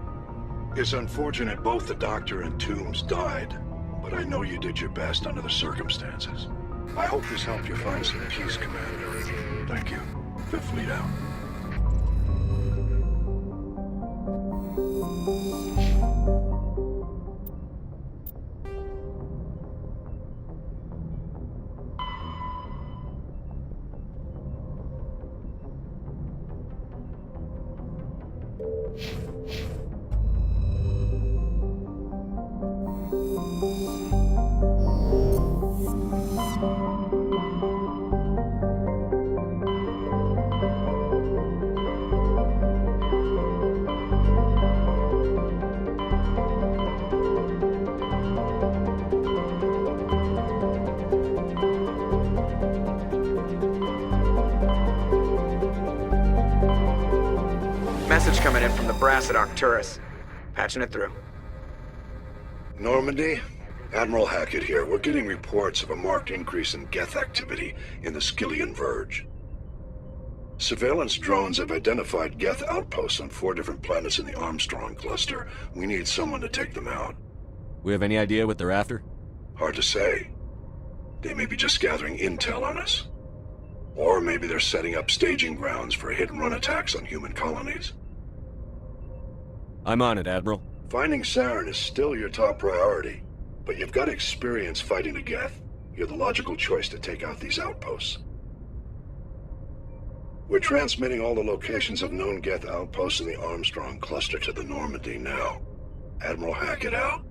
It's unfortunate both the Doctor and Toombs died, but I know you did your best under the circumstances. I hope this helped you find some peace, Commander. Thank you. Fifth Fleet out. Message coming in from the brass at AORUS. Patching it through. Normandy? Admiral Hackett here. We're getting reports of a marked increase in Geth activity in the Skyllian Verge. Surveillance drones have identified Geth outposts on 4 different planets in the Armstrong cluster. We need someone to take them out. We have any idea what they're after? Hard to say. They may be just gathering intel on us. Or maybe they're setting up staging grounds for hit-and-run attacks on human colonies. I'm on it, Admiral. Finding Saren is still your top priority, but you've got experience fighting the Geth. You're the logical choice to take out these outposts. We're transmitting all the locations of known Geth outposts in the Armstrong cluster to the Normandy now. Admiral Hackett out.